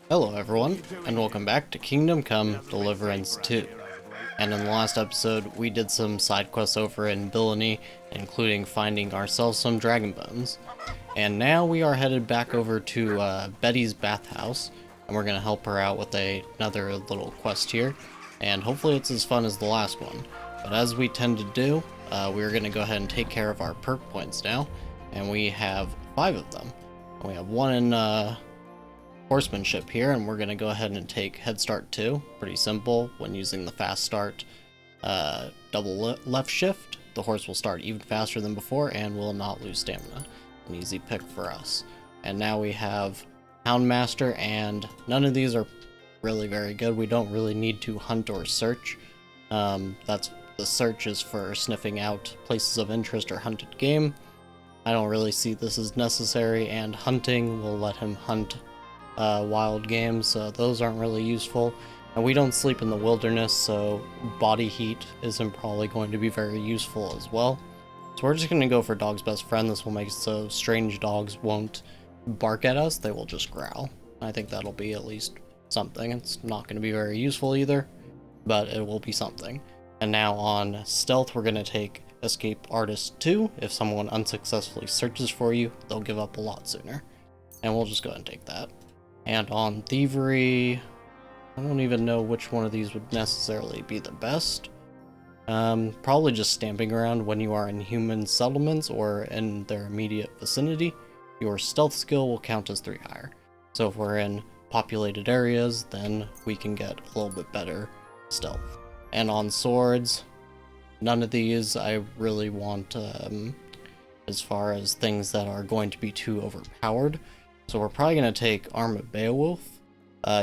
Hello everyone, and welcome back to Kingdom Come Deliverance 2. And in the last episode, we did some side quests over in Billany, including finding ourselves some dragon bones. And now we are headed back over to Betty's bathhouse, and we're going to help her out with another little quest here. And hopefully it's as fun as the last one. But as we tend to do, we're going to go ahead and take care of our perk points now. And we have 5 of them. We have one in horsemanship here, and we're going to go ahead and take Head Start 2. Pretty simple. When using the fast start double left shift, the horse will start even faster than before and will not lose stamina. An easy pick for us. And now we have Houndmaster, and none of these are really very good. We don't really need to hunt or search. The search is for sniffing out places of interest or hunted game. I don't really see this as necessary, and hunting will let him hunt wild games, so those aren't really useful. And we don't sleep in the wilderness, so body heat isn't probably going to be very useful as well. So we're just going to go for Dog's Best Friend. This will make it so strange dogs won't bark at us, they will just growl. I think that'll be at least something. It's not going to be very useful either, but it will be something. And now on Stealth, we're going to take Escape Artist 2. If someone unsuccessfully searches for you, they'll give up a lot sooner. And we'll just go ahead and take that. And on Thievery, I don't even know which one of these would necessarily be the best. Probably just stamping around when you are in human settlements or in their immediate vicinity. Your stealth skill will count as 3 higher. So if we're in populated areas, then we can get a little bit better stealth. And on swords, none of these I really want as far as things that are going to be too overpowered. So we're probably going to take Arm of Beowulf.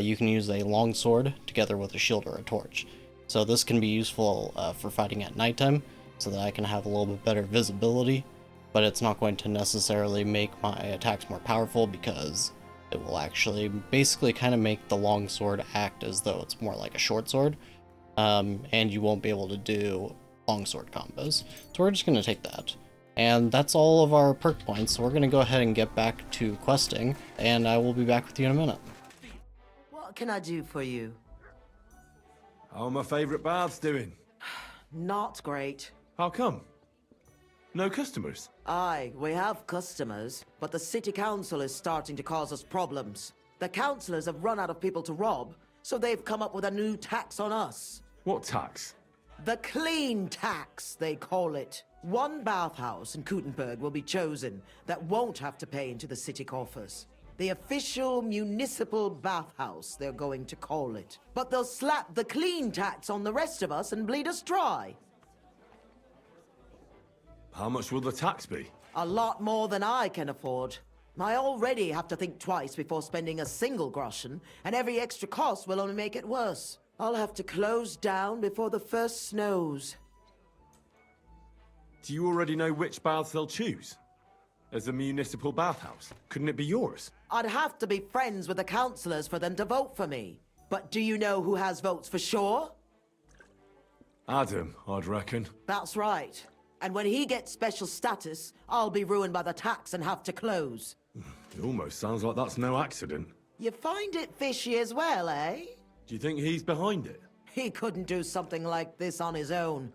You can use a longsword together with a shield or a torch. So this can be useful for fighting at nighttime, so that I can have a little bit better visibility, but it's not going to necessarily make my attacks more powerful, because it will actually basically kind of make the longsword act as though it's more like a short sword, and you won't be able to do longsword combos. So we're just going to take that. And that's all of our perk points, so we're going to go ahead and get back to questing, and I will be back with you in a minute. What can I do for you? How are my favourite baths doing? Not great. How come? No customers? Aye, we have customers, but the city council is starting to cause us problems. The councillors have run out of people to rob, so they've come up with a new tax on us. What tax? The clean tax, they call it. One bathhouse in Kuttenberg will be chosen that won't have to pay into the city coffers. The official municipal bathhouse, they're going to call it. But they'll slap the clean tax on the rest of us and bleed us dry. How much will the tax be? A lot more than I can afford. I already have to think twice before spending a single groschen, and every extra cost will only make it worse. I'll have to close down before the first snows. Do you already know which baths they'll choose? As a municipal bathhouse, couldn't it be yours? I'd have to be friends with the councillors for them to vote for me. But do you know who has votes for sure? Adam, I'd reckon. That's right. And when he gets special status, I'll be ruined by the tax and have to close. It almost sounds like that's no accident. You find it fishy as well, eh? Do you think he's behind it? He couldn't do something like this on his own.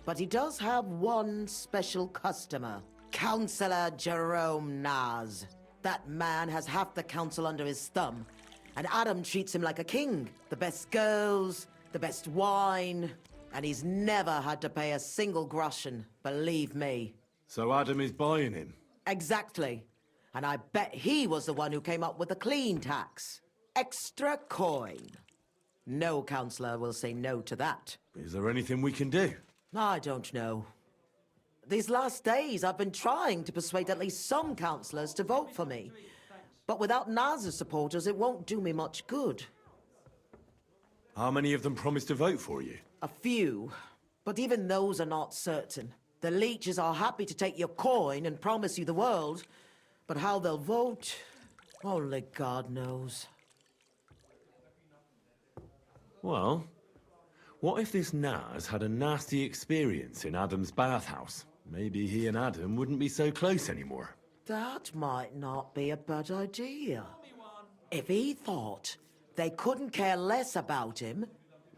But he does have one special customer. Councillor Jerome Naz. That man has half the council under his thumb, and Adam treats him like a king. The best girls, the best wine, and he's never had to pay a single groschen, believe me. So Adam is buying him? Exactly. And I bet he was the one who came up with the clean tax. Extra coin. No councillor will say no to that. Is there anything we can do? I don't know. These last days, I've been trying to persuade at least some councillors to vote for me. But without Naz's supporters, it won't do me much good. How many of them promised to vote for you? A few. But even those are not certain. The leeches are happy to take your coin and promise you the world. But how they'll vote, only God knows. Well, what if this Naz had a nasty experience in Adam's bathhouse? Maybe he and Adam wouldn't be so close anymore. That might not be a bad idea. If he thought they couldn't care less about him,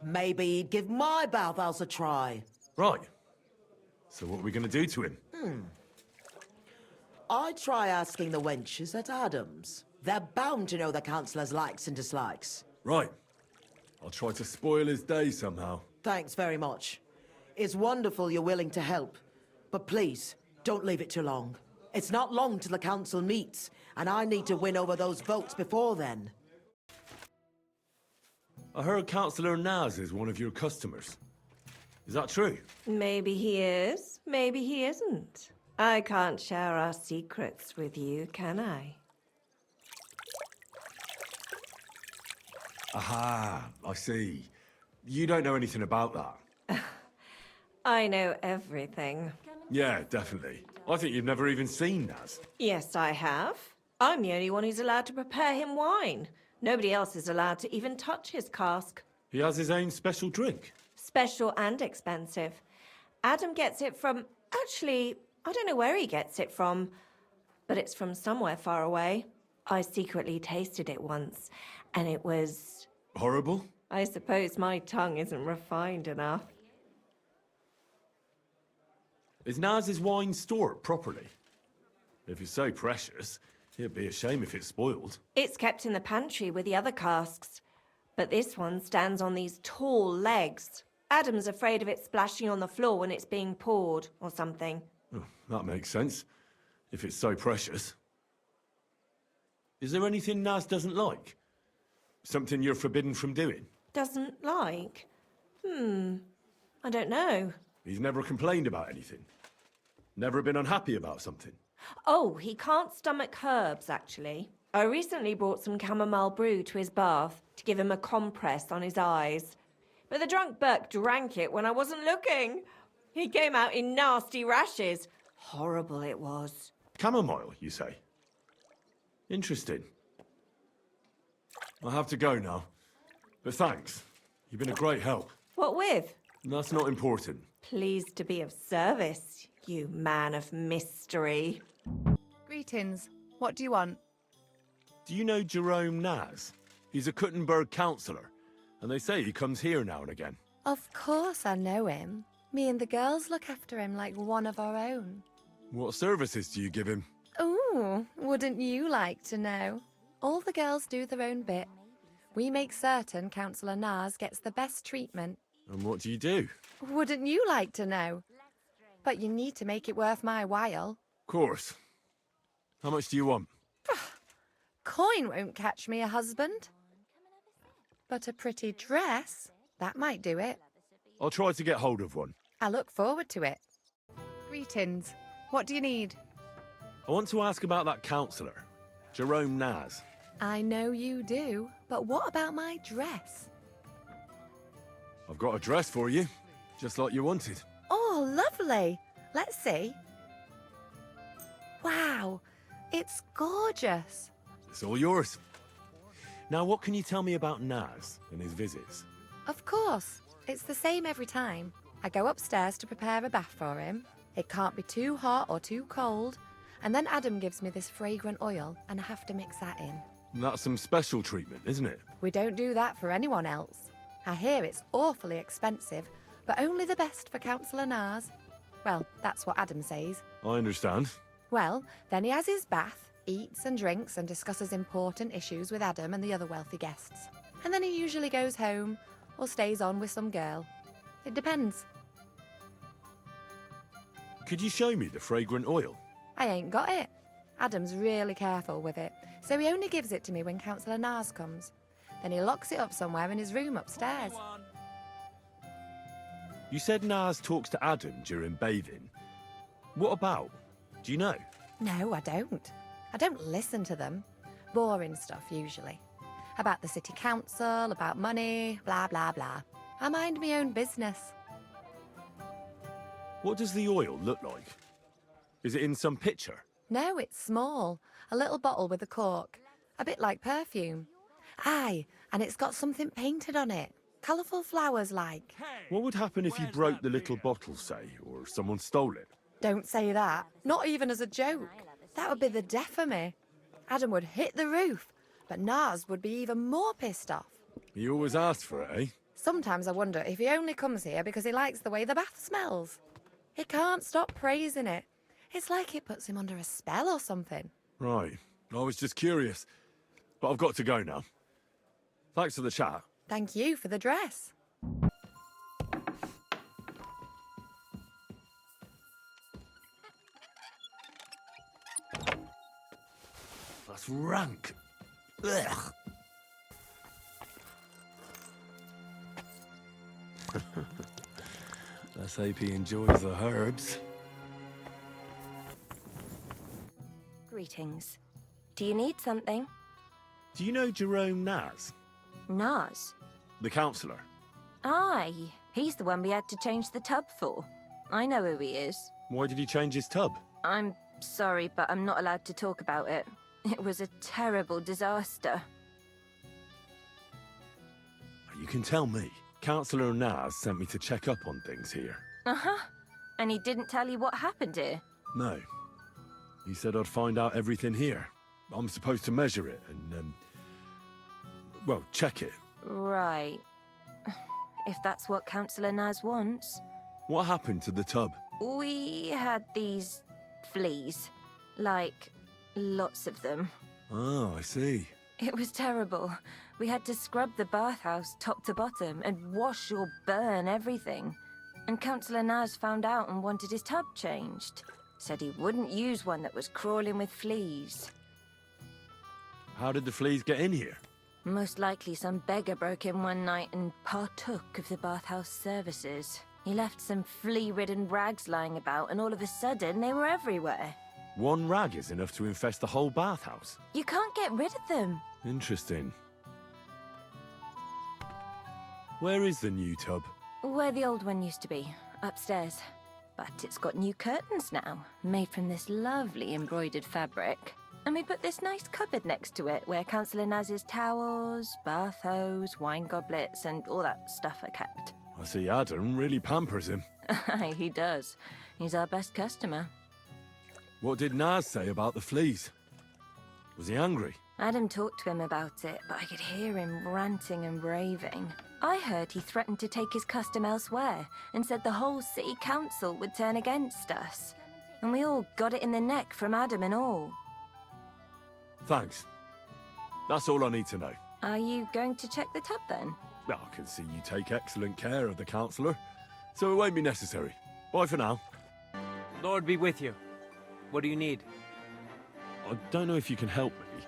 maybe he'd give my bathhouse a try. Right. So what are we going to do to him? I'd try asking the wenches at Adams. They're bound to know the Councillor's likes and dislikes. Right. I'll try to spoil his day somehow. Thanks very much. It's wonderful you're willing to help. But please, don't leave it too long. It's not long till the council meets, and I need to win over those votes before then. I heard Councillor Naz is one of your customers. Is that true? Maybe he is, maybe he isn't. I can't share our secrets with you, can I? Aha, I see. You don't know anything about that. I know everything. Yeah, definitely. I think you've never even seen Naz. Yes, I have. I'm the only one who's allowed to prepare him wine. Nobody else is allowed to even touch his cask. He has his own special drink. Special and expensive. Adam gets it from... Actually, I don't know where he gets it from, but it's from somewhere far away. I secretly tasted it once, and it was... Horrible? I suppose my tongue isn't refined enough. Is Naz's wine stored properly? If it's so precious, it'd be a shame if it's spoiled. It's kept in the pantry with the other casks, but this one stands on these tall legs. Adam's afraid of it splashing on the floor when it's being poured, or something. Oh, that makes sense, if it's so precious. Is there anything Naz doesn't like? Something you're forbidden from doing? Doesn't like? I don't know. He's never complained about anything? Never been unhappy about something? Oh, he can't stomach herbs, actually. I recently brought some chamomile brew to his bath to give him a compress on his eyes. But the drunk Burke drank it when I wasn't looking. He came out in nasty rashes. Horrible it was. Chamomile, you say? Interesting. I'll have to go now. But thanks. You've been a great help. What with? That's not important. Pleased to be of service, you man of mystery. Greetings. What do you want? Do you know Jerome Naz? He's a Kuttenberg councillor, and they say he comes here now and again. Of course I know him. Me and the girls look after him like one of our own. What services do you give him? Ooh, wouldn't you like to know? All the girls do their own bit. We make certain Councillor Naz gets the best treatment. And what do you do? Wouldn't you like to know? But you need to make it worth my while. Of course. How much do you want? Coin won't catch me a husband. But a pretty dress, that might do it. I'll try to get hold of one. I look forward to it. Greetings. What do you need? I want to ask about that councillor, Jerome Naz. I know you do, but what about my dress? I've got a dress for you, just like you wanted. Oh, lovely. Let's see. Wow, it's gorgeous. It's all yours. Now, what can you tell me about Naz and his visits? Of course, it's the same every time. I go upstairs to prepare a bath for him. It can't be too hot or too cold. And then Adam gives me this fragrant oil, and I have to mix that in. That's some special treatment, isn't it? We don't do that for anyone else. I hear it's awfully expensive, but only the best for Councillor Naz. Well, that's what Adam says. I understand. Well, then he has his bath, eats and drinks and discusses important issues with Adam and the other wealthy guests. And then he usually goes home or stays on with some girl. It depends. Could you show me the fragrant oil? I ain't got it. Adam's really careful with it, so he only gives it to me when Councillor Naz comes. Then he locks it up somewhere in his room upstairs. You said Naz talks to Adam during bathing. What about? Do you know? No, I don't. I don't listen to them. Boring stuff, usually. About the city council, about money, blah, blah, blah. I mind my own business. What does the oil look like? Is it in some pitcher? No, it's small. A little bottle with a cork. A bit like perfume. Aye, and it's got something painted on it. Colourful flowers like. What would happen if you broke the little bottle, say, or someone stole it? Don't say that. Not even as a joke. That would be the death of me. Adam would hit the roof. But Nars would be even more pissed off. You always asked for it, eh? Sometimes I wonder if he only comes here because he likes the way the bath smells. He can't stop praising it. It's like it puts him under a spell or something. Right. I was just curious. But I've got to go now. Thanks for the chat. Thank you for the dress. That's rank. Ugh. Let's hope he enjoys the herbs. Greetings. Do you need something? Do you know Jerome Naz? Naz? The councillor? Aye, he's the one we had to change the tub for. I know who he is. Why did he change his tub? I'm sorry, but I'm not allowed to talk about it. It was a terrible disaster. You can tell me. Councillor Naz sent me to check up on things here. Uh-huh. And he didn't tell you what happened here? No. He said I'd find out everything here. I'm supposed to measure it and, well, check it. Right. If that's what Councillor Naz wants. What happened to the tub? We had these fleas. Like, lots of them. Oh, I see. It was terrible. We had to scrub the bathhouse top to bottom and wash or burn everything. And Councillor Naz found out and wanted his tub changed. Said he wouldn't use one that was crawling with fleas. How did the fleas get in here? Most likely some beggar broke in one night and partook of the bathhouse services. He left some flea-ridden rags lying about, and all of a sudden they were everywhere. One rag is enough to infest the whole bathhouse. You can't get rid of them. Interesting. Where is the new tub? Where the old one used to be, upstairs. But it's got new curtains now, made from this lovely embroidered fabric. And we put this nice cupboard next to it, where Councillor Naz's towels, bath hose, wine goblets, and all that stuff are kept. I see Adam really pampers him. Aye, he does. He's our best customer. What did Naz say about the fleas? Was he angry? Adam talked to him about it, but I could hear him ranting and raving. I heard he threatened to take his custom elsewhere, and said the whole city council would turn against us. And we all got it in the neck from Adam and all. Thanks. That's all I need to know. Are you going to check the tub then? Well, I can see you take excellent care of the councillor, so it won't be necessary. Bye for now. Lord be with you. What do you need? I don't know if you can help me,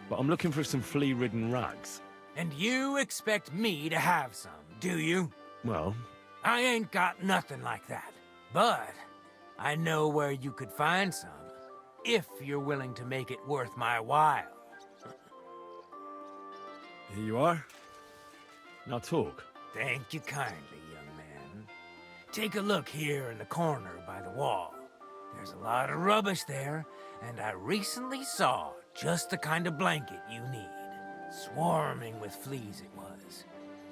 but I'm looking for some flea-ridden rags. And you expect me to have some, do you? Well, I ain't got nothing like that. But I know where you could find some, if you're willing to make it worth my while. here you are. Now talk. Thank you kindly, young man. Take a look here in the corner by the wall. There's a lot of rubbish there, and I recently saw just the kind of blanket you need. Swarming with fleas it was.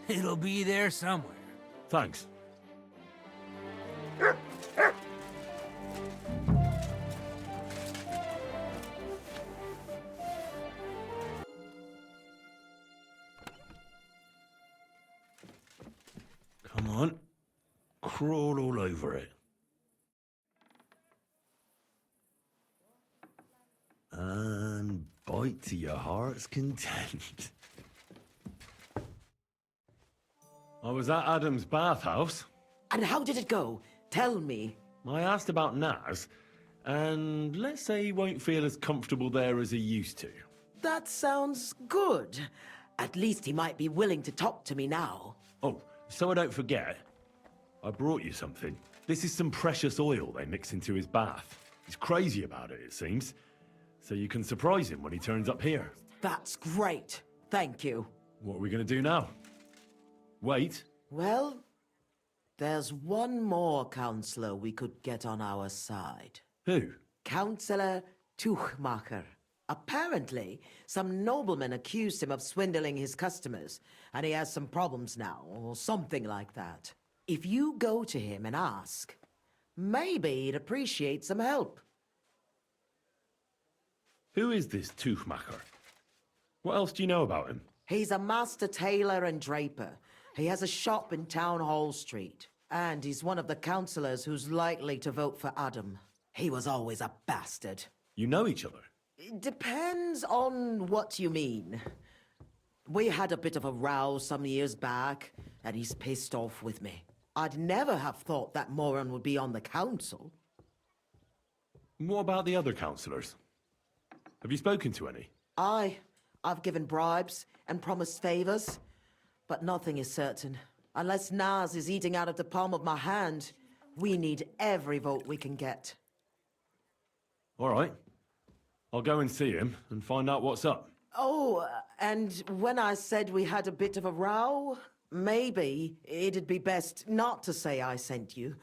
It'll be there somewhere. Thanks. Come on. Crawl all over it. And bite to your heart's content. I was at Adam's bathhouse. And how did it go? Tell me. I asked about Naz, and let's say he won't feel as comfortable there as he used to. That sounds good. At least he might be willing to talk to me now. Oh, so I don't forget, I brought you something. This is some precious oil they mix into his bath. He's crazy about it, it seems. So you can surprise him when he turns up here. That's great. Thank you. What are we going to do now? Wait. Well, there's one more counselor we could get on our side. Who? Councillor Tuchmacher. Apparently, some nobleman accused him of swindling his customers, and he has some problems now, or something like that. If you go to him and ask, maybe he'd appreciate some help. Who is this Tuchmacher? What else do you know about him? He's a master tailor and draper. He has a shop in Town Hall Street. And he's one of the councillors who's likely to vote for Adam. He was always a bastard. You know each other? It depends on what you mean. We had a bit of a row some years back, and he's pissed off with me. I'd never have thought that moron would be on the council. What about the other councillors? Have you spoken to any? I've given bribes and promised favors, but nothing is certain. Unless Nas is eating out of the palm of my hand, we need every vote we can get. All right. I'll go and see him and find out what's up. Oh, and when I said we had a bit of a row, maybe it'd be best not to say I sent you.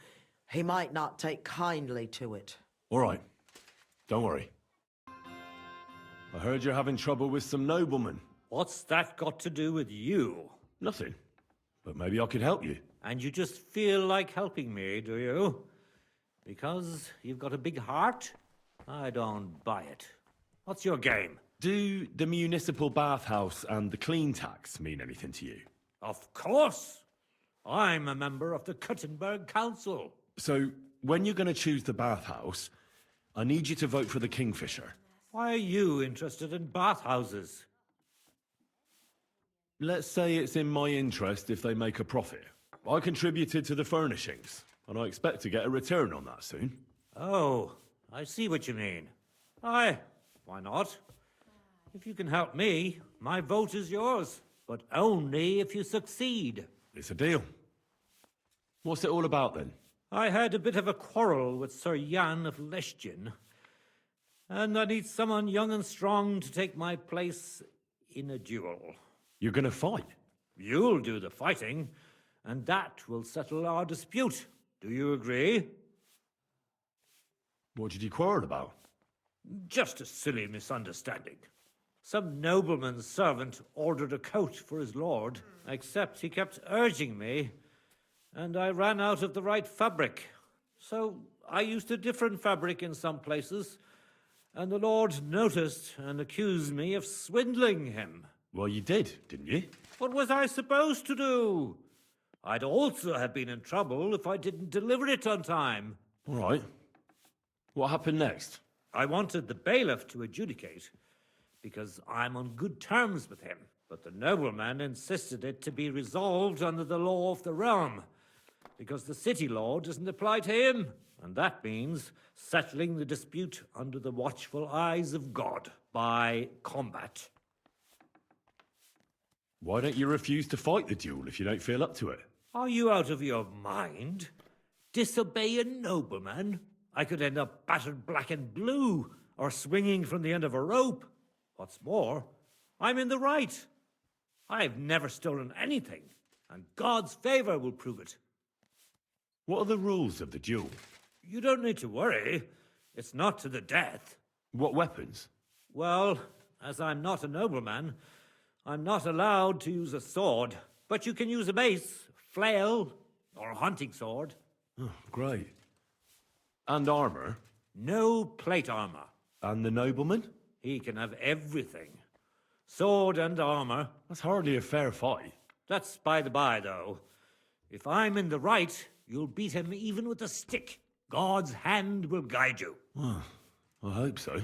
He might not take kindly to it. All right. Don't worry. I heard you're having trouble with some noblemen. What's that got to do with you? Nothing. But maybe I could help you. And you just feel like helping me, do you? Because you've got a big heart? I don't buy it. What's your game? Do the municipal bathhouse and the clean tax mean anything to you? Of course! I'm a member of the Kuttenberg Council. So, when you're going to choose the bathhouse, I need you to vote for the Kingfisher. Why are you interested in bathhouses? Let's say it's in my interest if they make a profit. I contributed to the furnishings, and I expect to get a return on that soon. Oh, I see what you mean. Aye, why not? If you can help me, my vote is yours. But only if you succeed. It's a deal. What's it all about then? I had a bit of a quarrel with Sir Jan of Leschin, and I need someone young and strong to take my place in a duel. You're gonna fight? You'll do the fighting, and that will settle our dispute. Do you agree? What did you quarrel about? Just a silly misunderstanding. Some nobleman's servant ordered a coat for his lord, except he kept urging me, and I ran out of the right fabric. So I used a different fabric in some places, and the lord noticed and accused me of swindling him. Well, you did, didn't you? What was I supposed to do? I'd also have been in trouble if I didn't deliver it on time. All right. What happened next? I wanted the bailiff to adjudicate, because I'm on good terms with him. But the nobleman insisted it to be resolved under the law of the realm, because the city law doesn't apply to him. And that means settling the dispute under the watchful eyes of God by combat. Why don't you refuse to fight the duel if you don't feel up to it? Are you out of your mind? Disobey a nobleman? I could end up battered black and blue, or swinging from the end of a rope. What's more, I'm in the right. I've never stolen anything, and God's favor will prove it. What are the rules of the duel? You don't need to worry. It's not to the death. What weapons? Well, as I'm not a nobleman, I'm not allowed to use a sword. But you can use a mace, flail, or a hunting sword. Oh, great. And armor? No plate armor. And the nobleman? He can have everything. Sword and armor. That's hardly a fair fight. That's by the by, though. If I'm in the right, you'll beat him even with a stick. God's hand will guide you. Well, I hope so.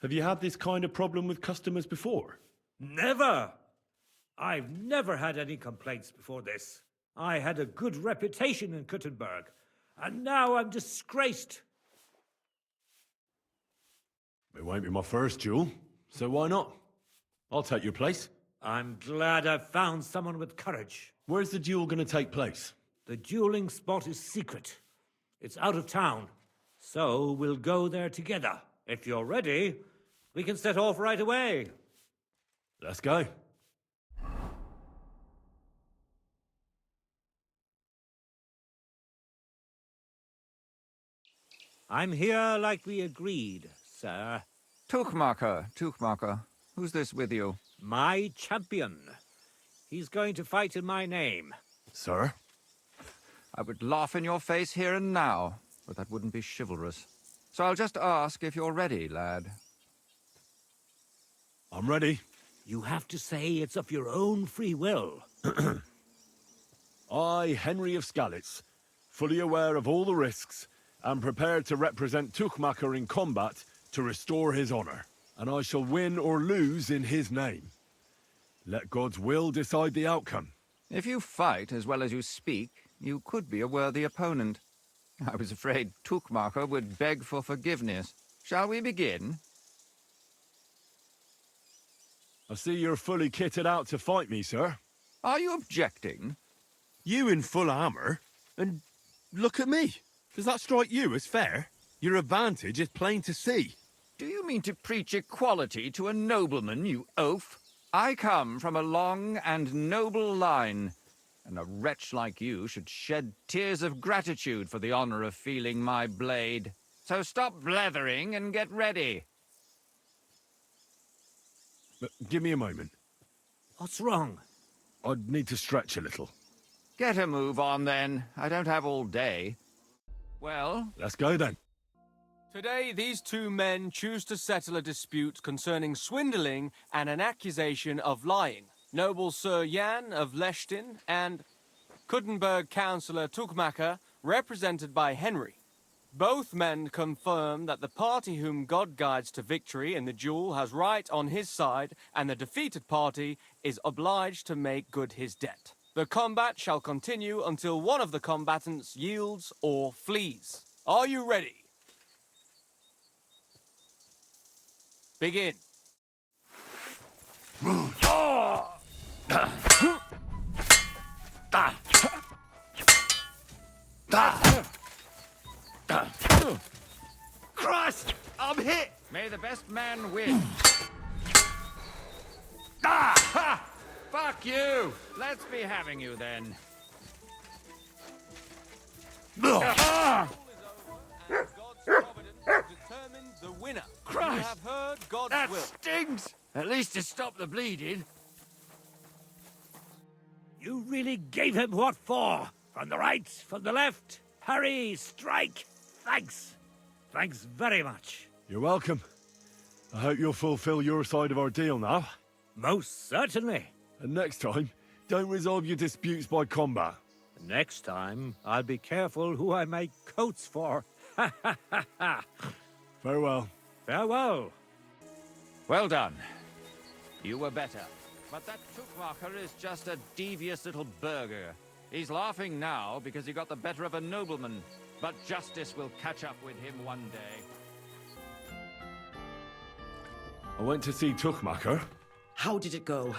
Have you had this kind of problem with customers before? Never! I've never had any complaints before this. I had a good reputation in Kuttenberg, and now I'm disgraced. It won't be my first duel, so why not? I'll take your place. I'm glad I've found someone with courage. Where's the duel going to take place? The dueling spot is secret. It's out of town, so we'll go there together. If you're ready, we can set off right away. Let's go. I'm here like we agreed, sir. Tuchmacher. Who's this with you? My champion. He's going to fight in my name. Sir? I would laugh in your face here and now, but that wouldn't be chivalrous. So I'll just ask if you're ready, lad. I'm ready. You have to say it's of your own free will. I, Henry of Skalitz, fully aware of all the risks, am prepared to represent Tuchmacher in combat to restore his honor, and I shall win or lose in his name. Let God's will decide the outcome. If you fight as well as you speak, you could be a worthy opponent. I was afraid Tuchmacher would beg for forgiveness. Shall we begin? I see you're fully kitted out to fight me, sir. Are you objecting? You in full armor? And look at me. Does that strike you as fair? Your advantage is plain to see. Do you mean to preach equality to a nobleman, you oaf? I come from a long and noble line, and a wretch like you should shed tears of gratitude for the honor of feeling my blade. So stop blethering and get ready. But give me a moment. What's wrong? I'd need to stretch a little. Get a move on, then. I don't have all day. Well, Let's go, then. Today, these two men choose to settle a dispute concerning swindling and an accusation of lying. Noble Sir Jan of Lechtin and Kuttenberg Councillor Tuchmacher, represented by Henry. Both men confirm that the party whom God guides to victory in the duel has right on his side, and the defeated party is obliged to make good his debt. The combat shall continue until one of the combatants yields or flees. Are you ready? Begin. Christ! I'm hit! may the best man win. Fuck you! Let's be having you, then. God's providence determines the winner. Christ! You have heard God's That will. stings! At least it stopped the bleeding. You really gave him what for? From the right, from the left. Hurry, strike. Thanks. Thanks very much. You're welcome. I hope you'll fulfill your side of our deal now. Most certainly. And next time, don't resolve your disputes by combat. Next time, I'll be careful who I make coats for. Ha ha ha ha. Farewell. Farewell. Well done. You were better. But that Tuchmacher is just a devious little burger. He's laughing now because he got the better of a nobleman. But justice will catch up with him one day. I went to see Tuchmacher. How did it go?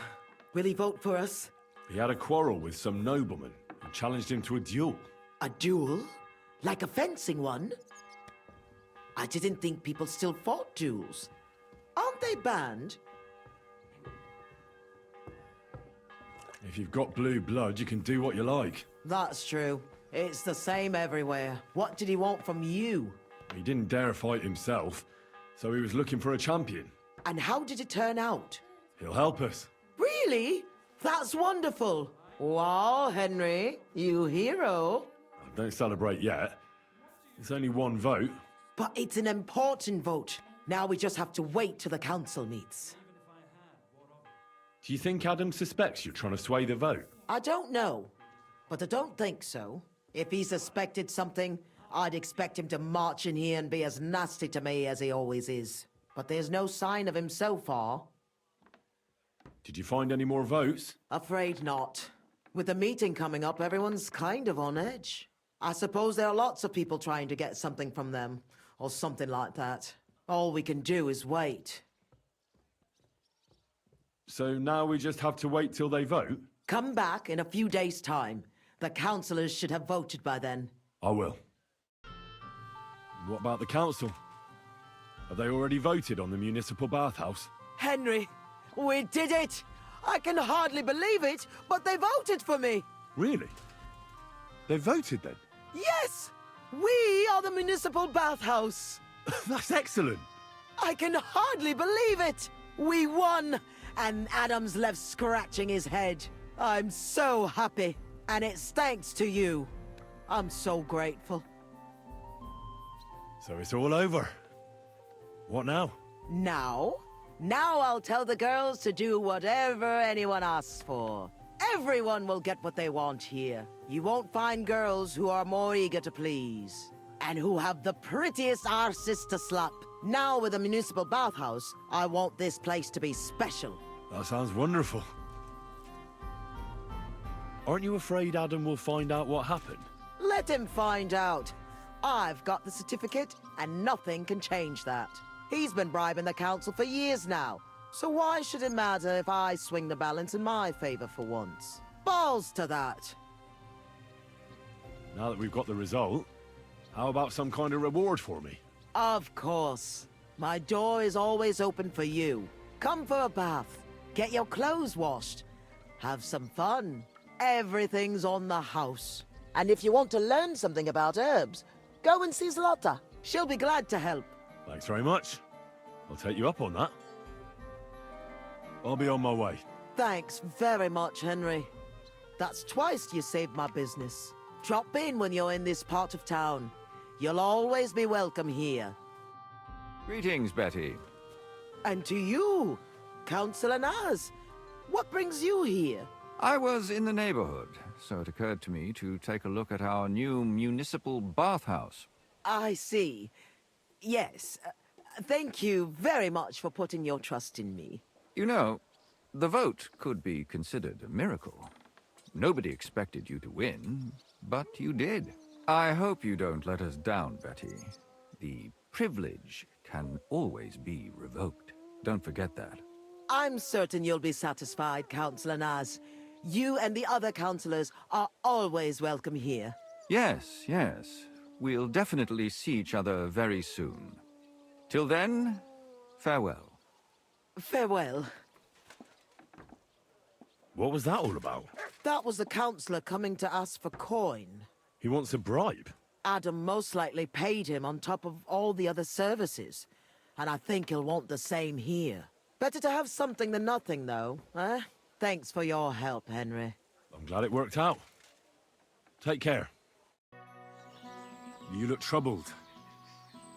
Will he vote for us? He had a quarrel with some nobleman who challenged him to a duel. A duel? Like a fencing one? I didn't think people still fought duels. Aren't they banned? If you've got blue blood, you can do what you like. That's true. It's the same everywhere. What did he want from you? He didn't dare fight himself, so he was looking for a champion. And how did it turn out? He'll help us. Really? That's wonderful. Wow, Henry, you hero. Don't celebrate yet. It's only one vote. But it's an important vote. Now we just have to wait till the council meets. Do you think Adam suspects you're trying to sway the vote? I don't know, but I don't think so. If he suspected something, I'd expect him to march in here and be as nasty to me as he always is. But there's no sign of him so far. Did you find any more votes? Afraid not. With the meeting coming up, everyone's kind of on edge. I suppose there are lots of people trying to get something from them, or something like that. All we can do is wait. So now we just have to wait till they vote? Come back in a few days' time. The councillors should have voted by then. I will. What about the council? Have they already voted on the municipal bathhouse? Henry, we did it! I can hardly believe it, but they voted for me! Really? They voted then? Yes! We are the municipal bathhouse! That's excellent! I can hardly believe it! We won! And Adam's left scratching his head. I'm so happy. And it's thanks to you. I'm so grateful. So it's all over. What now? Now, Now I'll tell the girls to do whatever anyone asks for. Everyone will get what they want here. You won't find girls who are more eager to please. And who have the prettiest arses to slap. Now with a municipal bathhouse, I want this place to be special. That sounds wonderful. Aren't you afraid Adam will find out what happened? Let him find out. I've got the certificate, and nothing can change that. He's been bribing the council for years now, so why should it matter if I swing the balance in my favor for once? Balls to that. Now that we've got the result, how about some kind of reward for me? Of course. My door is always open for you. Come for a bath. Get your clothes washed. Have some fun. Everything's on the house. And if you want to learn something about herbs, go and see Zlata. She'll be glad to help. Thanks very much. I'll take you up on that. I'll be on my way. Thanks very much, Henry. That's twice you saved my business. Drop in when you're in this part of town. You'll always be welcome here. Greetings, Betty. And to you, Councillor Naz. What brings you here? I was in the neighborhood, so it occurred to me to take a look at our new municipal bathhouse. I see. Yes. Thank you very much for putting your trust in me. You know, the vote could be considered a miracle. Nobody expected you to win, but you did. I hope you don't let us down, Betty. The privilege can always be revoked. Don't forget that. I'm certain you'll be satisfied, Councillor Naz. You and the other councillors are always welcome here. Yes, yes. We'll definitely see each other very soon. Till then, farewell. Farewell. What was that all about? That was the councillor coming to ask for coin. He wants a bribe. Adam most likely paid him on top of all the other services. And I think he'll want the same here. Better to have something than nothing, though, eh? Thanks for your help, Henry. I'm glad it worked out. Take care. You look troubled.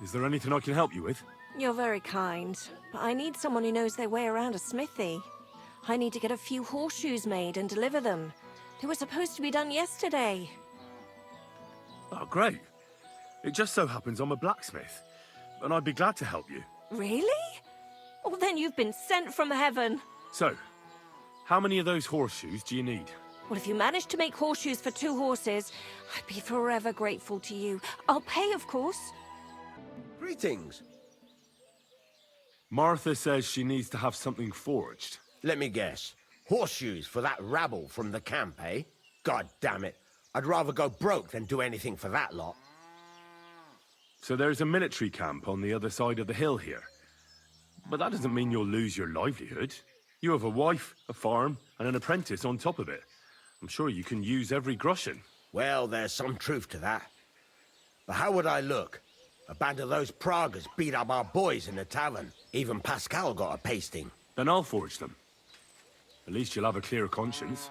Is there anything I can help you with? You're very kind, but I need someone who knows their way around a smithy. I need to get a few horseshoes made and deliver them. They were supposed to be done yesterday. Oh, great. It just so happens I'm a blacksmith, and I'd be glad to help you. Really? Well, then you've been sent from heaven. So, how many of those horseshoes do you need? Well, if you manage to make horseshoes for 2 horses, I'd be forever grateful to you. I'll pay, of course. Greetings. Martha says she needs to have something forged. Let me guess. Horseshoes for that rabble from the camp, eh? God damn it. I'd rather go broke than do anything for that lot. So there's a military camp on the other side of the hill here. But that doesn't mean you'll lose your livelihood. You have a wife, a farm, and an apprentice on top of it. I'm sure you can use every groschen. Well, there's some truth to that. But how would I look? A band of those Pragas beat up our boys in the tavern. Even Pascal got a pasting. Then I'll forge them. At least you'll have a clear conscience.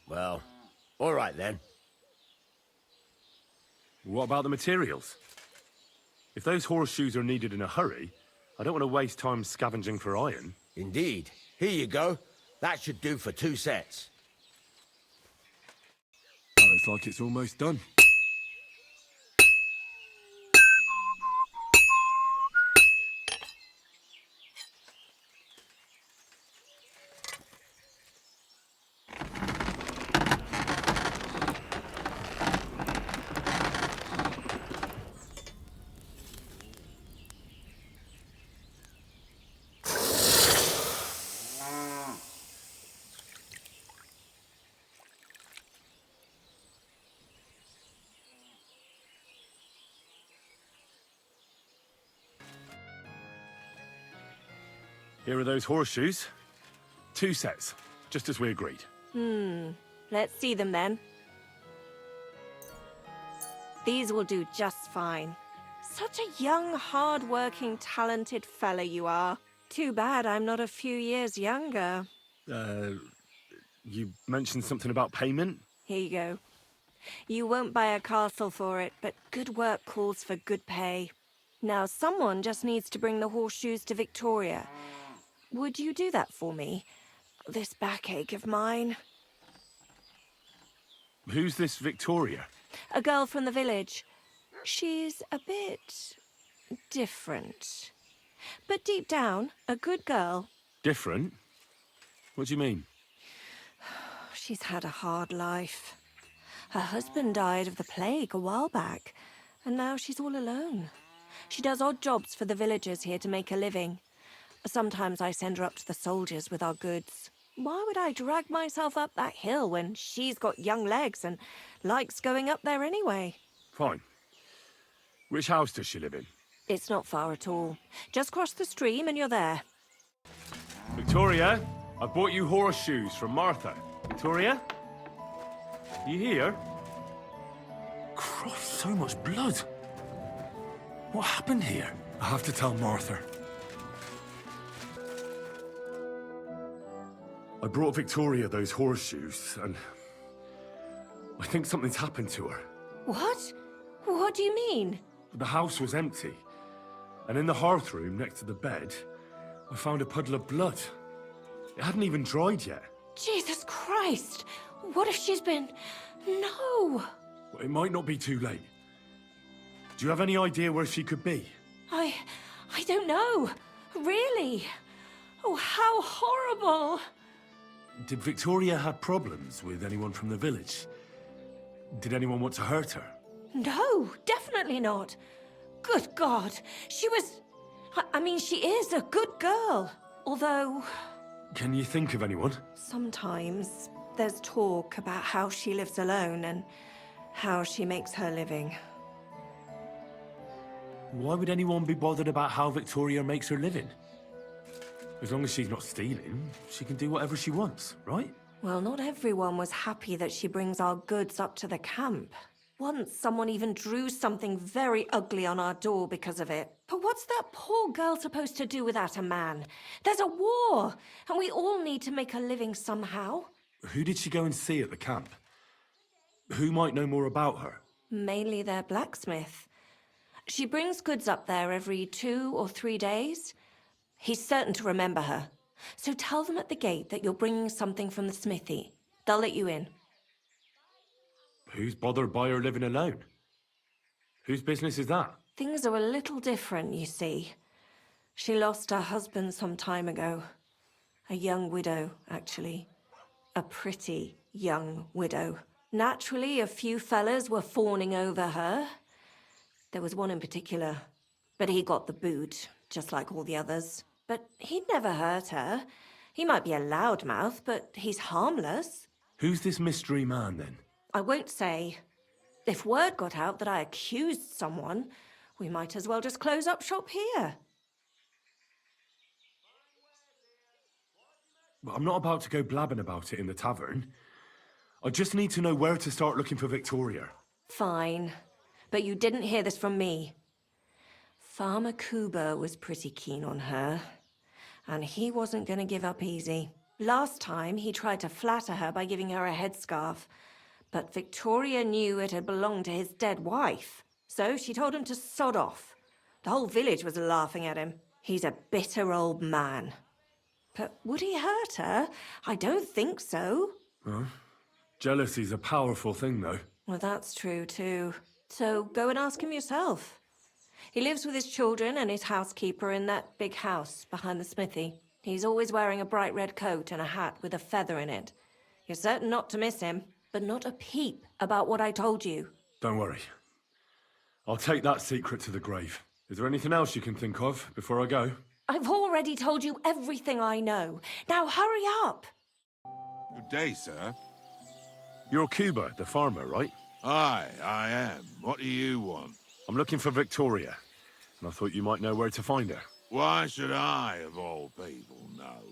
Well, all right then. What about the materials? If those horseshoes are needed in a hurry, I don't want to waste time scavenging for iron. Indeed. Here you go. That should do for 2 sets. That looks like it's almost done. Here are those horseshoes. 2 sets, just as we agreed. Let's see them then. These will do just fine. Such a young, hard-working, talented fella you are. Too bad I'm not a few years younger. You mentioned something about payment? Here you go. You won't buy a castle for it, but good work calls for good pay. Now, someone just needs to bring the horseshoes to Victoria. Would you do that for me? This backache of mine. Who's this Victoria? A girl from the village. She's a bit different. But deep down, a good girl. Different? What do you mean? She's had a hard life. Her husband died of the plague a while back, and now she's all alone. She does odd jobs for the villagers here to make a living. Sometimes I send her up to the soldiers with our goods. Why would I drag myself up that hill when she's got young legs and likes going up there anyway? Fine. Which house does she live in? It's not far at all. Just cross the stream and you're there. Victoria, I bought you horseshoes from Martha. Victoria? You here? Christ, so much blood. What happened here? I have to tell Martha. I brought Victoria those horseshoes, and I think something's happened to her. What? What do you mean? The house was empty, and in the hearth room next to the bed, I found a puddle of blood. It hadn't even dried yet. Jesus Christ! What if she's been... No! Well, it might not be too late. Do you have any idea where she could be? I don't know. Really. Oh, how horrible! Did Victoria have problems with anyone from the village? Did anyone want to hurt her? No, definitely not. Good God, she was... I mean, she is a good girl. Although... Can you think of anyone? Sometimes there's talk about how she lives alone and how she makes her living. Why would anyone be bothered about how Victoria makes her living? As long as she's not stealing, she can do whatever she wants, right? Well, not everyone was happy that she brings our goods up to the camp. Once, someone even drew something very ugly on our door because of it. But what's that poor girl supposed to do without a man? There's a war, and we all need to make a living somehow. Who did she go and see at the camp? Who might know more about her? Mainly their blacksmith. She brings goods up there every 2 or 3 days. He's certain to remember her. So tell them at the gate that you're bringing something from the smithy. They'll let you in. Who's bothered by her living alone? Whose business is that? Things are a little different, you see. She lost her husband some time ago. A young widow, actually. A pretty young widow. Naturally, a few fellas were fawning over her. There was one in particular. But he got the boot, just like all the others. But he'd never hurt her. He might be a loudmouth, but he's harmless. Who's this mystery man, then? I won't say. If word got out that I accused someone, we might as well just close up shop here. I'm not about to go blabbing about it in the tavern. I just need to know where to start looking for Victoria. Fine. But you didn't hear this from me. Farmer Kuba was pretty keen on her. And he wasn't going to give up easy. Last time, he tried to flatter her by giving her a headscarf. But Victoria knew it had belonged to his dead wife. So she told him to sod off. The whole village was laughing at him. He's a bitter old man. But would he hurt her? I don't think so. Huh? Jealousy's a powerful thing, though. Well, that's true, too. So go and ask him yourself. He lives with his children and his housekeeper in that big house behind the smithy. He's always wearing a bright red coat and a hat with a feather in it. You're certain not to miss him, but not a peep about what I told you. Don't worry. I'll take that secret to the grave. Is there anything else you can think of before I go? I've already told you everything I know. Now hurry up! Good day, sir. You're Cuba, the farmer, right? Aye, I am. What do you want? I'm looking for Victoria, and I thought you might know where to find her. Why should I, of all people, know?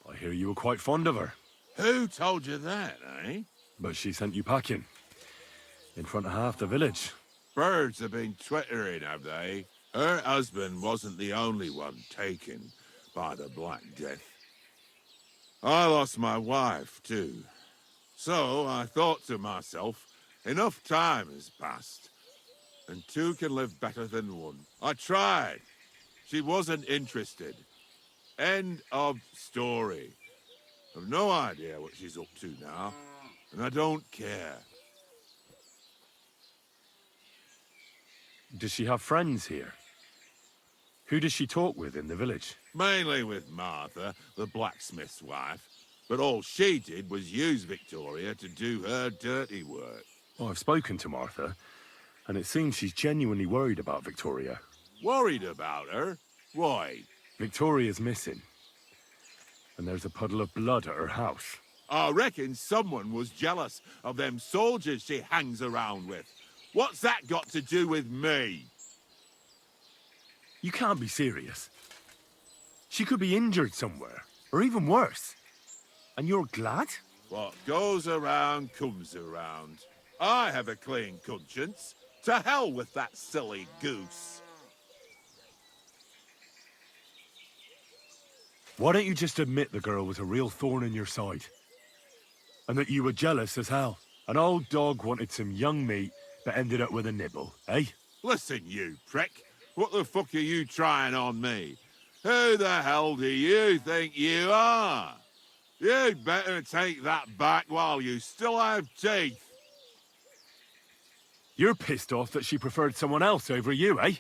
I hear you were quite fond of her. Who told you that, eh? But she sent you packing. In front of half the village. Birds have been twittering, have they? Her husband wasn't the only one taken by the Black Death. I lost my wife, too. So I thought to myself, enough time has passed, and two can live better than one. I tried. She wasn't interested. End of story. I've no idea what she's up to now, and I don't care. Does she have friends here? Who does she talk with in the village? Mainly with Martha, the blacksmith's wife. But all she did was use Victoria to do her dirty work. Oh, I've spoken to Martha, and it seems she's genuinely worried about Victoria. Worried about her? Why? Victoria's missing, and there's a puddle of blood at her house. I reckon someone was jealous of them soldiers she hangs around with. What's that got to do with me? You can't be serious. She could be injured somewhere, or even worse. And you're glad? What goes around comes around. I have a clean conscience. To hell with that silly goose. Why don't you just admit the girl was a real thorn in your side? And that you were jealous as hell. An old dog wanted some young meat, but ended up with a nibble, eh? Listen, you prick. What the fuck are you trying on me? Who the hell do you think you are? You'd better take that back while you still have teeth. You're pissed off that she preferred someone else over you, eh?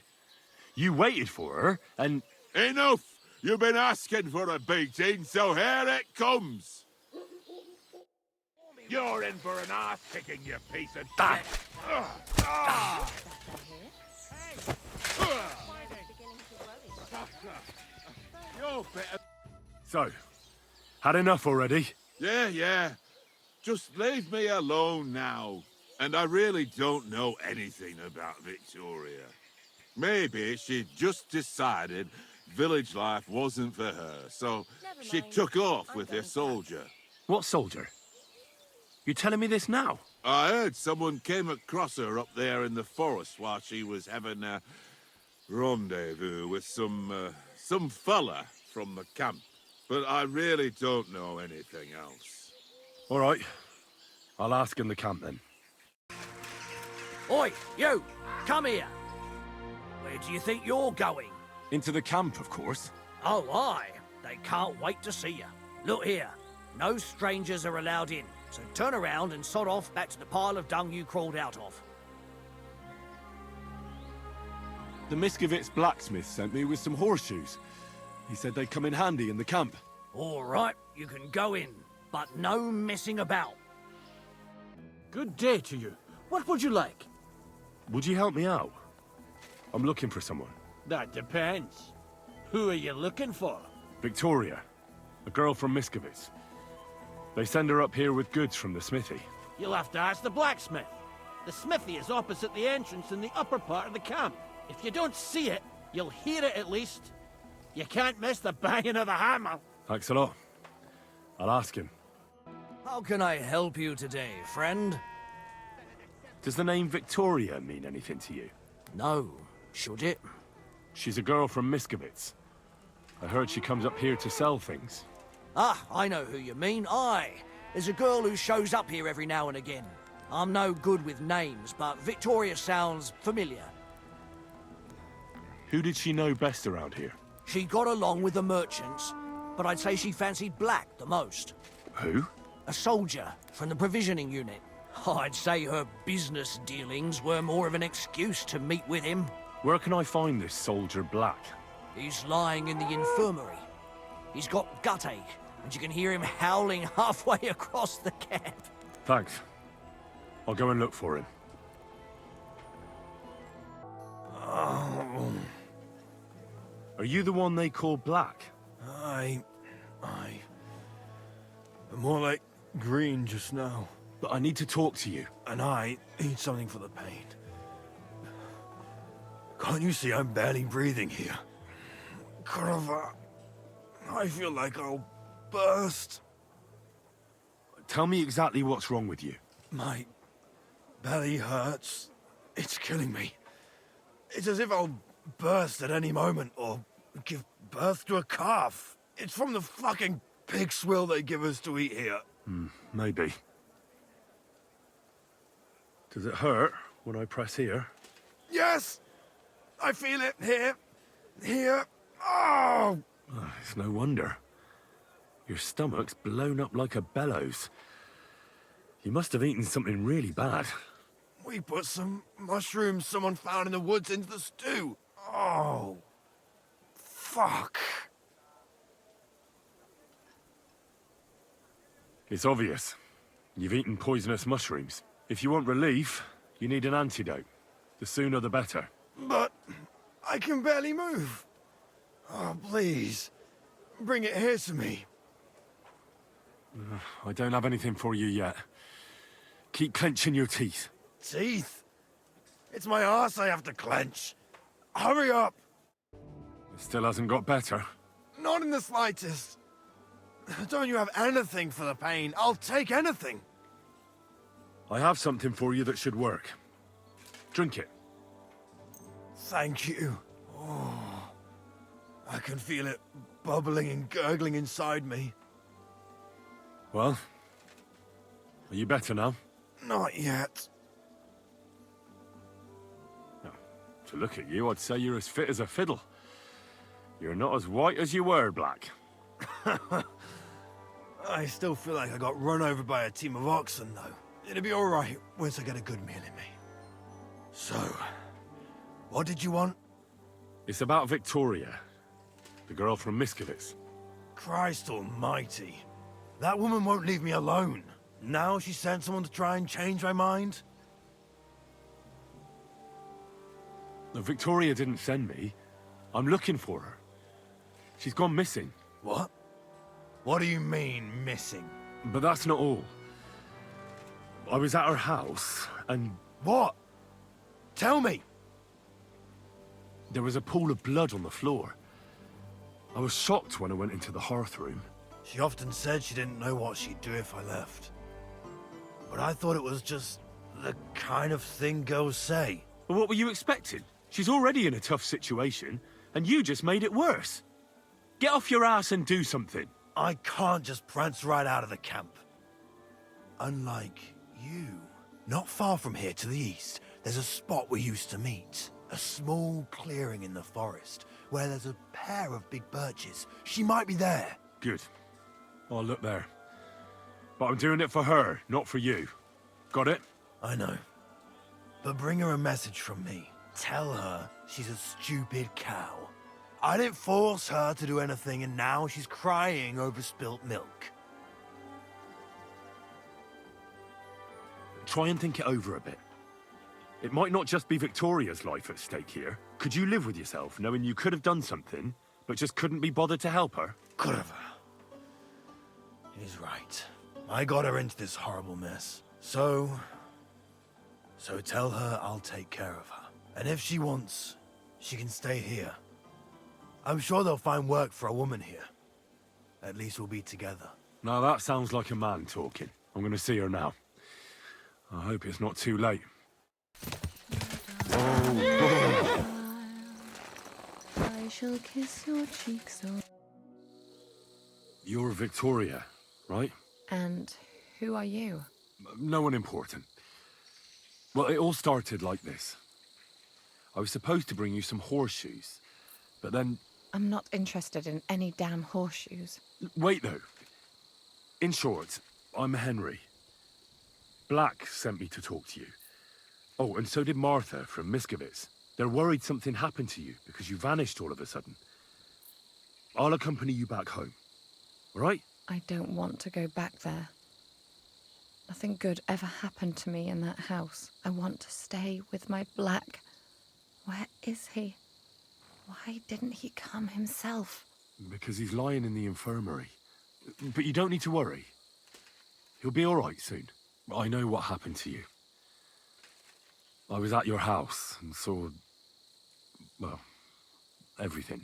You waited for her, and... Enough! You've been asking for a beating, so here it comes! You're in for an ass-kicking, you piece of shit! So, had enough already? Yeah. Just leave me alone now. And I really don't know anything about Victoria. Maybe she just decided village life wasn't for her, so she took off with her soldier. What soldier? You're telling me this now? I heard someone came across her up there in the forest while she was having a rendezvous with some fella from the camp. But I really don't know anything else. All right. I'll ask in the camp then. Oi, you! Come here! Where do you think you're going? Into the camp, of course. Oh, aye. They can't wait to see you. Look here. No strangers are allowed in, so turn around and sod off back to the pile of dung you crawled out of. The Miskovitz blacksmith sent me with some horseshoes. He said they'd come in handy in the camp. All right, you can go in, but no messing about. Good day to you. What would you like? Would you help me out? I'm looking for someone. That depends. Who are you looking for? Victoria, a girl from Miskovitz. They send her up here with goods from the smithy. You'll have to ask the blacksmith. The smithy is opposite the entrance in the upper part of the camp. If you don't see it, you'll hear it at least. You can't miss the banging of the hammer. Thanks a lot. I'll ask him. How can I help you today, friend? Does the name Victoria mean anything to you? No. Should it? She's a girl from Miskovitz. I heard she comes up here to sell things. Ah, I know who you mean. Aye. There's a girl who shows up here every now and again. I'm no good with names, but Victoria sounds familiar. Who did she know best around here? She got along with the merchants, but I'd say she fancied Black the most. Who? A soldier from the provisioning unit. I'd say her business dealings were more of an excuse to meet with him. Where can I find this soldier Black? He's lying in the infirmary. He's got guttache, and you can hear him howling halfway across the camp. Thanks. I'll go and look for him. Are you the one they call Black? Aye. More like green just now. But I need to talk to you. And I need something for the pain. Can't you see I'm barely breathing here? Carver, I feel like I'll burst. Tell me exactly what's wrong with you. My belly hurts. It's killing me. It's as if I'll burst at any moment or give birth to a calf. It's from the fucking pig swill they give us to eat here. Maybe. Does it hurt when I press here? Yes! I feel it here. Here. Oh! It's no wonder. Your stomach's blown up like a bellows. You must have eaten something really bad. We put some mushrooms someone found in the woods into the stew. Oh. Fuck. It's obvious. You've eaten poisonous mushrooms. If you want relief, you need an antidote. The sooner the better. But I can barely move. Oh, please. Bring it here to me. I don't have anything for you yet. Keep clenching your teeth. Teeth? It's my arse I have to clench. Hurry up! It still hasn't got better. Not in the slightest. Don't you have anything for the pain? I'll take anything. I have something for you that should work. Drink it. Thank you. Oh, I can feel it bubbling and gurgling inside me. Well, are you better now? Not yet. To look at you, I'd say you're as fit as a fiddle. You're not as white as you were, Black. I still feel like I got run over by a team of oxen, though. It'll be all right once I get a good meal in me. So, what did you want? It's about Victoria, the girl from Miskovitz. Christ almighty. That woman won't leave me alone. Now she sent someone to try and change my mind? Victoria didn't send me. I'm looking for her. She's gone missing. What? What do you mean, missing? But that's not all. I was at her house, and... What? Tell me! There was a pool of blood on the floor. I was shocked when I went into the hearth room. She often said she didn't know what she'd do if I left. But I thought it was just the kind of thing girls say. Well, what were you expecting? She's already in a tough situation, and you just made it worse. Get off your ass and do something. I can't just prance right out of the camp. Unlike you. Not far from here to the east, there's a spot we used to meet. A small clearing in the forest, where there's a pair of big birches. She might be there. Good. I'll look there. But I'm doing it for her, not for you. Got it? I know. But bring her a message from me. Tell her she's a stupid cow. I didn't force her to do anything, and now she's crying over spilt milk. Try and think it over a bit. It might not just be Victoria's life at stake here. Could you live with yourself, knowing you could have done something, but just couldn't be bothered to help her? Could have. He's right. I got her into this horrible mess. So tell her I'll take care of her. And if she wants, she can stay here. I'm sure they'll find work for a woman here. At least we'll be together. Now that sounds like a man talking. I'm going to see her now. I hope it's not too late. I shall kiss your cheeks. You're Victoria, right? And who are you? No one important. Well, it all started like this. I was supposed to bring you some horseshoes, but then... I'm not interested in any damn horseshoes. Wait, though. In short, I'm Henry. Black sent me to talk to you. Oh, and so did Martha from Miskovitz. They're worried something happened to you because you vanished all of a sudden. I'll accompany you back home. All right? I don't want to go back there. Nothing good ever happened to me in that house. I want to stay with my Black. Where is he? Why didn't he come himself? Because he's lying in the infirmary. But you don't need to worry. He'll be all right soon. I know what happened to you. I was at your house and saw... well, everything.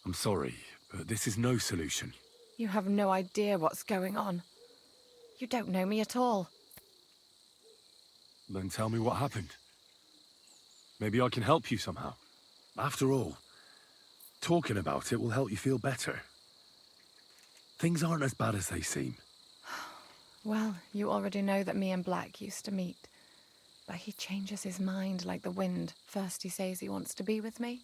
I'm sorry, but this is no solution. You have no idea what's going on. You don't know me at all. Then tell me what happened. Maybe I can help you somehow. After all, talking about it will help you feel better. Things aren't as bad as they seem. Well, you already know that me and Black used to meet. But he changes his mind like the wind. First he says he wants to be with me,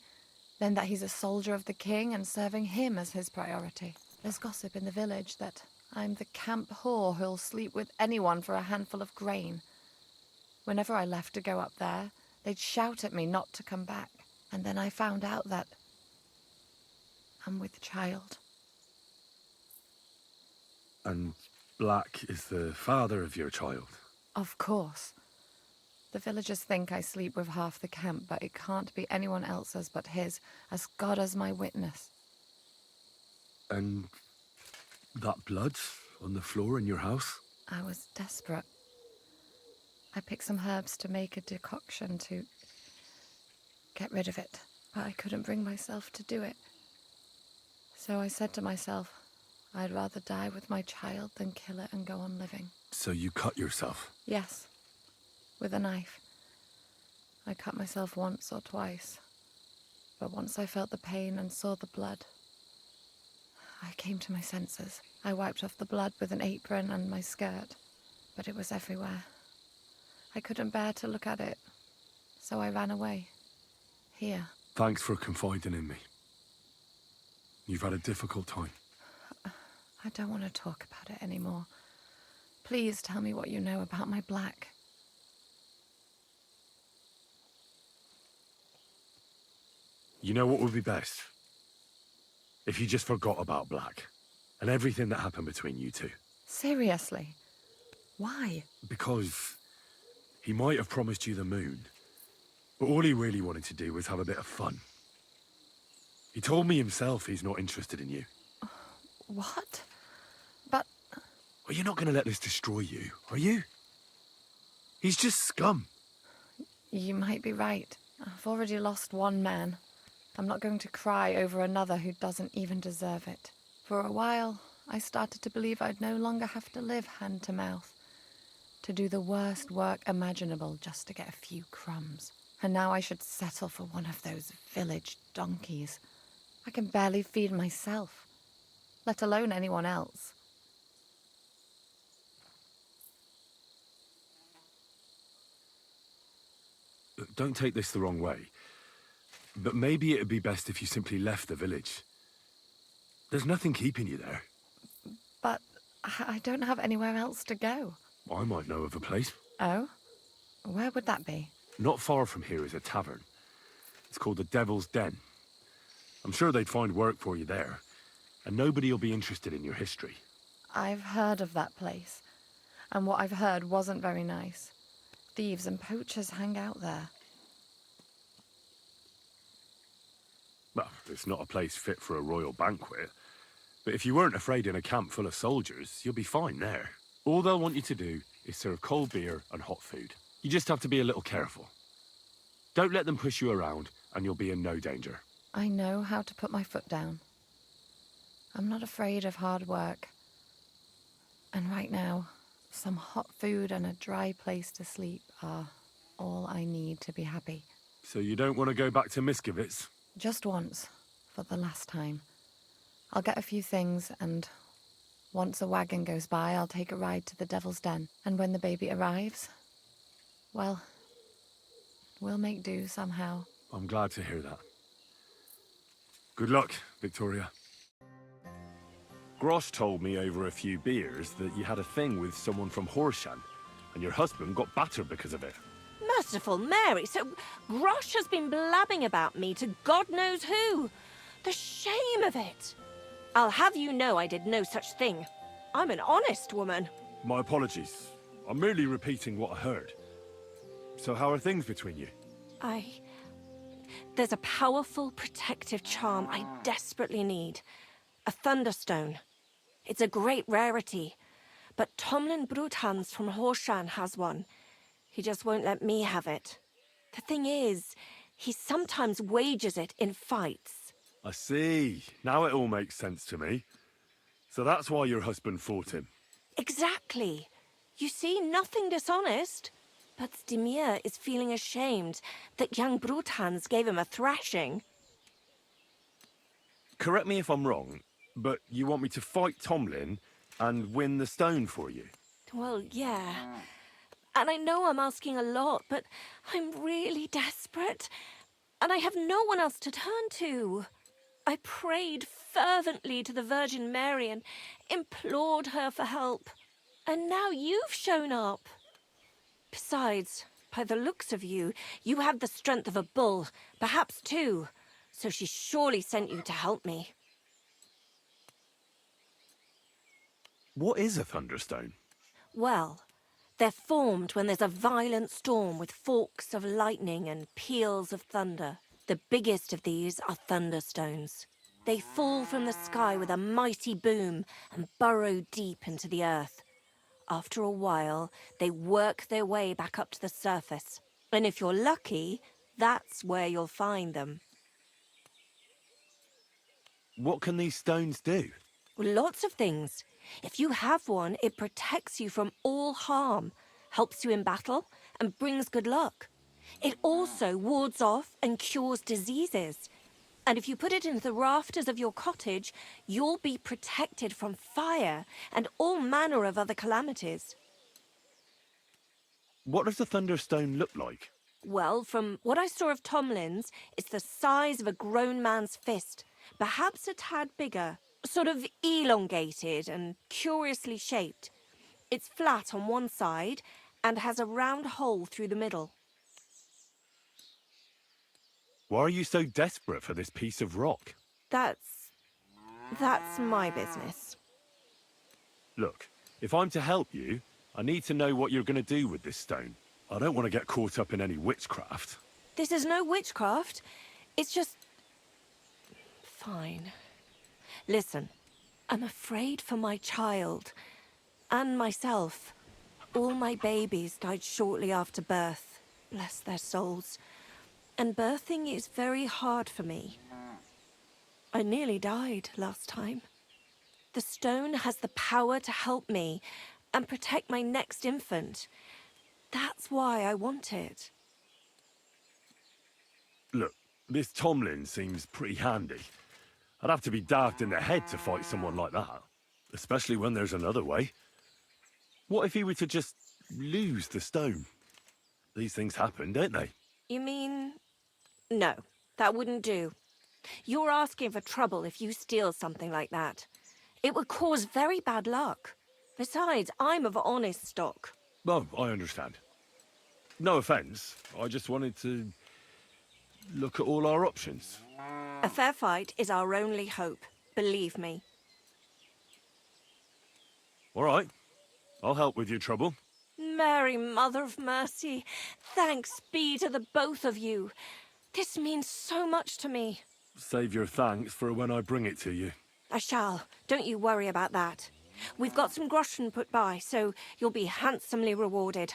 Then that he's a soldier of the king and serving him as his priority. There's gossip in the village that I'm the camp whore who'll sleep with anyone for a handful of grain. Whenever I left to go up there, they'd shout at me not to come back. And then I found out that I'm with child. And Black is the father of your child? Of course. The villagers think I sleep with half the camp, but it can't be anyone else's but his, as God is my witness. And that blood on the floor in your house? I was desperate. I picked some herbs to make a decoction to get rid of it, but I couldn't bring myself to do it. So I said to myself, I'd rather die with my child than kill it and go on living. So you cut yourself? Yes, with a knife. I cut myself once or twice, but once I felt the pain and saw the blood, I came to my senses. I wiped off the blood with an apron and my skirt, but it was everywhere. I couldn't bear to look at it, so I ran away. Here. Thanks for confiding in me. You've had a difficult time. I don't want to talk about it anymore. Please tell me what you know about my Black. You know what would be best? If you just forgot about Black and everything that happened between you two. Seriously? Why? Because he might have promised you the moon, but all he really wanted to do was have a bit of fun. He told me himself he's not interested in you. What? But... Well, you're not going to let this destroy you, are you? He's just scum. You might be right. I've already lost one man. I'm not going to cry over another who doesn't even deserve it. For a while, I started to believe I'd no longer have to live hand to mouth, to do the worst work imaginable just to get a few crumbs. And now I should settle for one of those village donkeys. I can barely feed myself, let alone anyone else. Don't take this the wrong way, but maybe it'd be best if you simply left the village. There's nothing keeping you there. But I don't have anywhere else to go. I might know of a place. Oh? Where would that be? Not far from here is a tavern. It's called the Devil's Den. I'm sure they'd find work for you there, and nobody will be interested in your history. I've heard of that place, and what I've heard wasn't very nice. Thieves and poachers hang out there. Well, it's not a place fit for a royal banquet, but if you weren't afraid in a camp full of soldiers, you'll be fine there. All they'll want you to do is serve cold beer and hot food. You just have to be a little careful. Don't let them push you around, and you'll be in no danger. I know how to put my foot down. I'm not afraid of hard work. And right now, some hot food and a dry place to sleep are all I need to be happy. So you don't want to go back to Miskovitz? Just once, for the last time. I'll get a few things, and once a wagon goes by, I'll take a ride to the Devil's Den. And when the baby arrives, well, we'll make do somehow. I'm glad to hear that. Good luck, Victoria. Grosh told me over a few beers that you had a thing with someone from Horshan, and your husband got battered because of it. Merciful Mary, so Grosh has been blabbing about me to God knows who. The shame of it. I'll have you know I did no such thing. I'm an honest woman. My apologies. I'm merely repeating what I heard. So how are things between you? There's a powerful protective charm I desperately need. A Thunderstone. It's a great rarity. But Tomlin Bruthans from Horshan has one. He just won't let me have it. The thing is, he sometimes wages it in fights. I see. Now it all makes sense to me. So that's why your husband fought him. Exactly. You see, nothing dishonest. But Stimir is feeling ashamed that young Bruthans gave him a thrashing. Correct me if I'm wrong, but you want me to fight Tomlin and win the stone for you? Well, yeah. And I know I'm asking a lot, but I'm really desperate. and I have no one else to turn to. I prayed fervently to the Virgin Mary and implored her for help. And now you've shown up. Besides, by the looks of you, you have the strength of a bull, perhaps two. So she surely sent you to help me. What is a Thunderstone? Well, they're formed when there's a violent storm with forks of lightning and peals of thunder. The biggest of these are Thunderstones. They fall from the sky with a mighty boom and burrow deep into the earth. After a while, they work their way back up to the surface. And if you're lucky, that's where you'll find them. What can these stones do? Lots of things. If you have one, it protects you from all harm, helps you in battle, and brings good luck. It also wards off and cures diseases. And if you put it into the rafters of your cottage, you'll be protected from fire and all manner of other calamities. What does a Thunderstone look like? Well, from what I saw of Tomlin's, it's the size of a grown man's fist, perhaps a tad bigger, sort of elongated and curiously shaped. It's flat on one side and has a round hole through the middle. Why are you so desperate for this piece of rock? That's my business. Look, if I'm to help you, I need to know what you're going to do with this stone. I don't want to get caught up in any witchcraft. This is no witchcraft. It's just... Fine. Listen, I'm afraid for my child. And myself. All my babies died shortly after birth. Bless their souls. And birthing is very hard for me. I nearly died last time. The stone has the power to help me and protect my next infant. That's why I want it. Look, this Tomlin seems pretty handy. I'd have to be daft in the head to fight someone like that. Especially when there's another way. What if he were to just lose the stone? These things happen, don't they? You mean... No, that wouldn't do. You're asking for trouble if you steal something like that. It would cause very bad luck. Besides, I'm of honest stock. Well, I understand. No offence, I just wanted to look at all our options. A fair fight is our only hope, believe me. All right, I'll help with your trouble. Mary, Mother of Mercy, thanks be to the both of you. This means so much to me. Save your thanks for when I bring it to you. I shall. Don't you worry about that. We've got some groschen put by, so you'll be handsomely rewarded.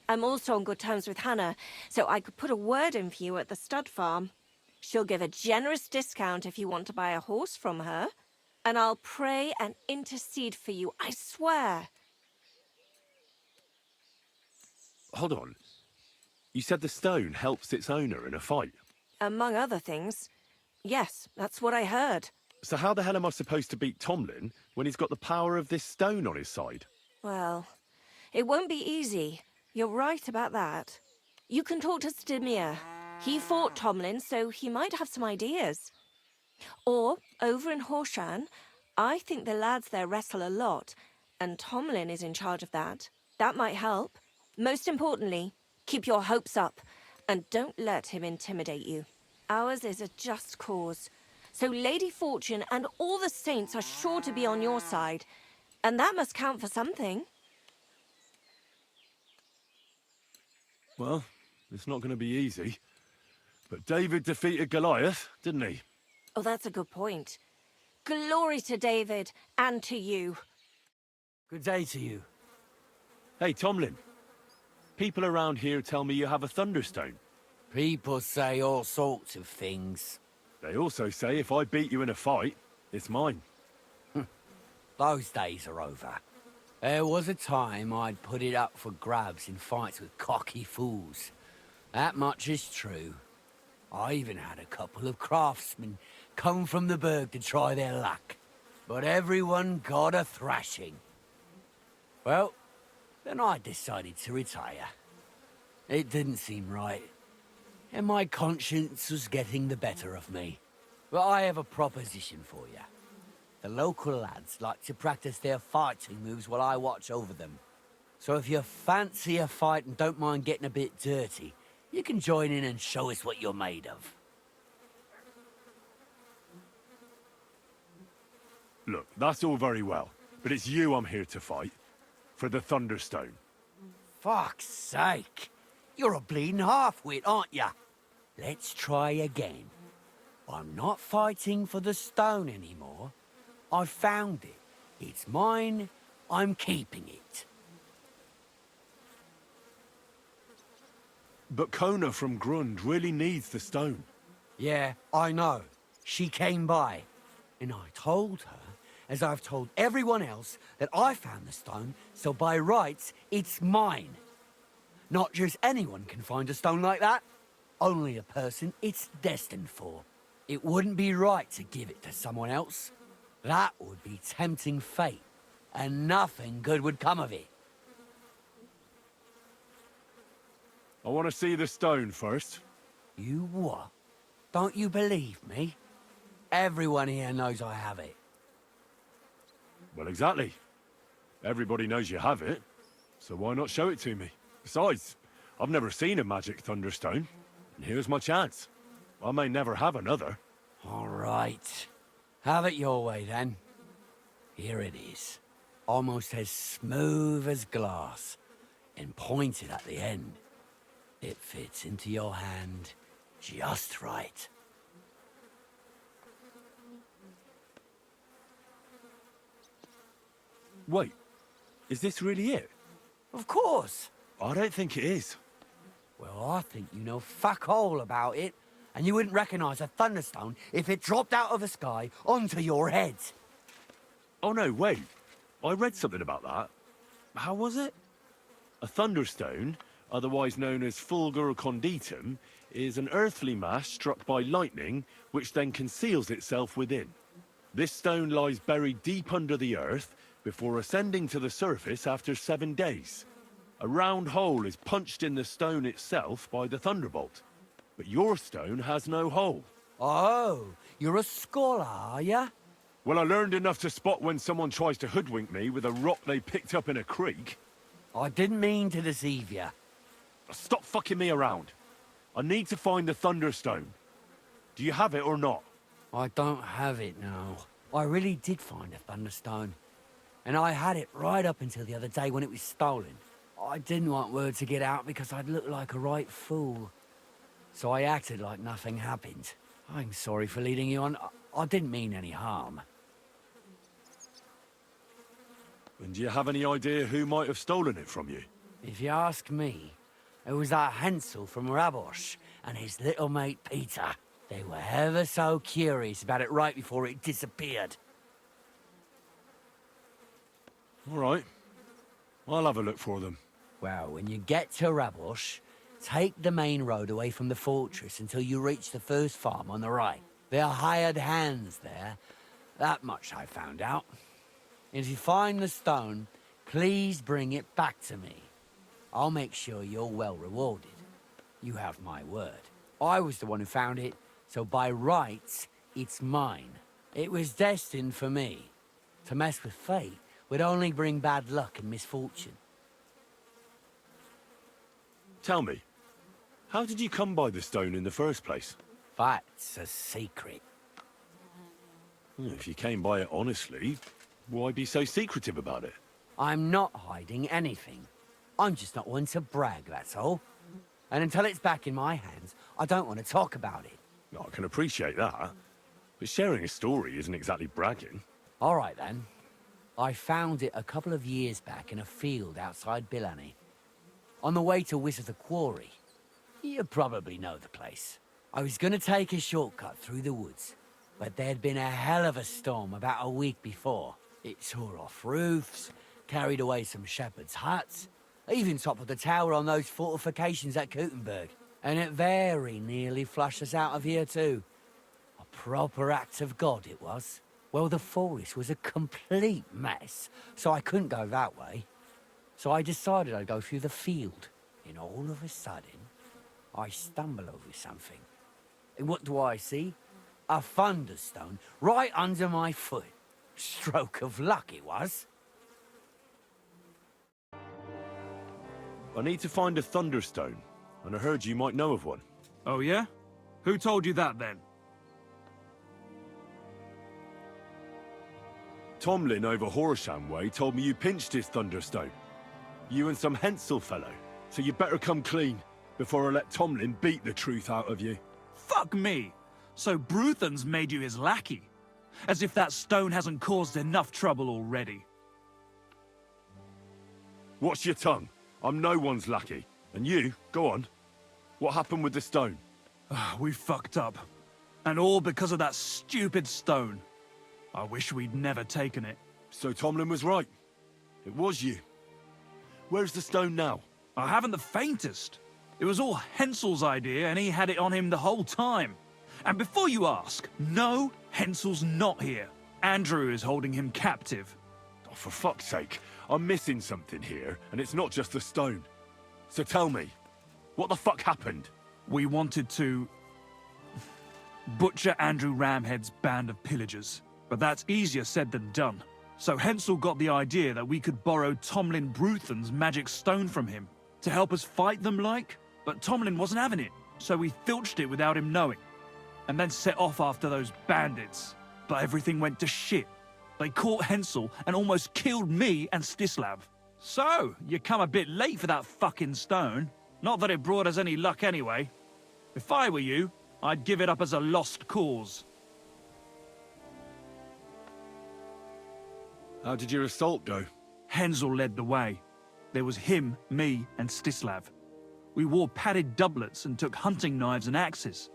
I'm also on good terms with Hannah, so I could put a word in for you at the stud farm. She'll give a generous discount if you want to buy a horse from her. And I'll pray and intercede for you, I swear. Hold on. You said the stone helps its owner in a fight. Among other things. Yes, that's what I heard. So how the hell am I supposed to beat Tomlin when he's got the power of this stone on his side? Well, it won't be easy. You're right about that. You can talk to Stimir. He fought Tomlin, so he might have some ideas. Or, over in Horshan, I think the lads there wrestle a lot, and Tomlin is in charge of that. That might help. Most importantly, keep your hopes up, and don't let him intimidate you. Ours is a just cause, so Lady Fortune and all the saints are sure to be on your side, and that must count for something. Well, it's not going to be easy. But David defeated Goliath, didn't he? Oh, that's a good point. Glory to David, and to you. Good day to you. Hey, Tomlin. People around here tell me you have a Thunderstone. People say all sorts of things. They also say if I beat you in a fight, it's mine. Those days are over. There was a time I'd put it up for grabs in fights with cocky fools. That much is true. I even had a couple of craftsmen come from the burg to try their luck. But everyone got a thrashing. Well, then I decided to retire. It didn't seem right. and my conscience was getting the better of me. But I have a proposition for you. The local lads like to practice their fighting moves while I watch over them. So if you fancy a fight and don't mind getting a bit dirty, you can join in and show us what you're made of. Look, that's all very well, but it's you I'm here to fight. For the Thunderstone. Fuck's sake! You're a bleeding half-wit, aren't ya? Let's try again. I'm not fighting for the stone anymore. I found it. It's mine. I'm keeping it. But Kona from Grund really needs the stone. Yeah, I know. She came by, and I told her, as I've told everyone else, that I found the stone, so by rights, it's mine. Not just anyone can find a stone like that. Only a person it's destined for. It wouldn't be right to give it to someone else. That would be tempting fate, and nothing good would come of it. I want to see the stone first. You what? Don't you believe me? Everyone here knows I have it. Well, exactly. Everybody knows you have it, so why not show it to me? Besides, I've never seen a magic Thunderstone, and here's my chance. I may never have another. All right. Have it your way, then. Here it is. Almost as smooth as glass, and pointed at the end. It fits into your hand just right. Wait, is this really it? Of course. I don't think it is. Well, I think you know fuck all about it, and you wouldn't recognize a Thunderstone if it dropped out of the sky onto your head. Oh no, wait. I read something about that. How was it? A Thunderstone, otherwise known as fulgur conditum, is an earthly mass struck by lightning, which then conceals itself within. This stone lies buried deep under the earth before ascending to the surface after 7 days. A round hole is punched in the stone itself by the thunderbolt. But your stone has no hole. Oh, you're a scholar, are ya? Well, I learned enough to spot when someone tries to hoodwink me with a rock they picked up in a creek. I didn't mean to deceive you. Stop fucking me around. I need to find the Thunderstone. Do you have it or not? I don't have it now. I really did find a Thunderstone. And I had it right up until the other day when it was stolen. I didn't want word to get out because I'd look like a right fool. So I acted like nothing happened. I'm sorry for leading you on. I didn't mean any harm. And do you have any idea who might have stolen it from you? If you ask me, it was that Hansel from Rabosh and his little mate Peter. They were ever so curious about it right before it disappeared. All right. I'll have a look for them. Well, when you get to Rabosh, take the main road away from the fortress until you reach the first farm on the right. There are hired hands there. That much I found out. And if you find the stone, please bring it back to me. I'll make sure you're well rewarded. You have my word. I was the one who found it, so by rights, it's mine. It was destined for me. To mess with fate would only bring bad luck and misfortune. Tell me, how did you come by the stone in the first place? That's a secret. If you came by it honestly, why be so secretive about it? I'm not hiding anything. I'm just not one to brag, that's all. And until it's back in my hands, I don't want to talk about it. I can appreciate that, but sharing a story isn't exactly bragging. All right, then. I found it a couple of years back in a field outside Billany. On the way to Wizard Quarry. You probably know the place. I was going to take a shortcut through the woods, but there'd been a hell of a storm about a week before. It tore off roofs, carried away some shepherds' huts, even toppled the tower on those fortifications at Gutenberg. And it very nearly flushed us out of here too. A proper act of God it was. Well, the forest was a complete mess, so I couldn't go that way. So I decided I'd go through the field. And all of a sudden, I stumble over something. And what do I see? A Thunderstone right under my foot. Stroke of luck it was. I need to find a Thunderstone, and I heard you might know of one. Oh yeah? Who told you that then? Tomlin over Horsham Way told me you pinched his Thunderstone. You and some Hensel fellow. So you better come clean, before I let Tomlin beat the truth out of you. Fuck me! So Bruthan's made you his lackey? As if that stone hasn't caused enough trouble already. Watch your tongue. I'm no one's lackey. And you, go on. What happened with the stone? We fucked up. And all because of that stupid stone. I wish we'd never taken it. So Tomlin was right. It was you. Where's the stone now? I haven't the faintest. It was all Hensel's idea and he had it on him the whole time. And before you ask, no, Hensel's not here. Andrew is holding him captive. Oh, for fuck's sake. I'm missing something here, and it's not just the stone. So tell me, what the fuck happened? We wanted to butcher Andrew Ramhead's band of pillagers, but that's easier said than done. So Hensel got the idea that we could borrow Tomlin Bruthan's magic stone from him to help us fight them like, but Tomlin wasn't having it, so we filched it without him knowing, and then set off after those bandits. But everything went to shit. They caught Hensel and almost killed me and Stislav. So, you come a bit late for that fucking stone. Not that it brought us any luck anyway. If I were you, I'd give it up as a lost cause. How did your assault go? Hensel led the way. There was him, me, and Stislav. We wore padded doublets and took hunting knives and axes.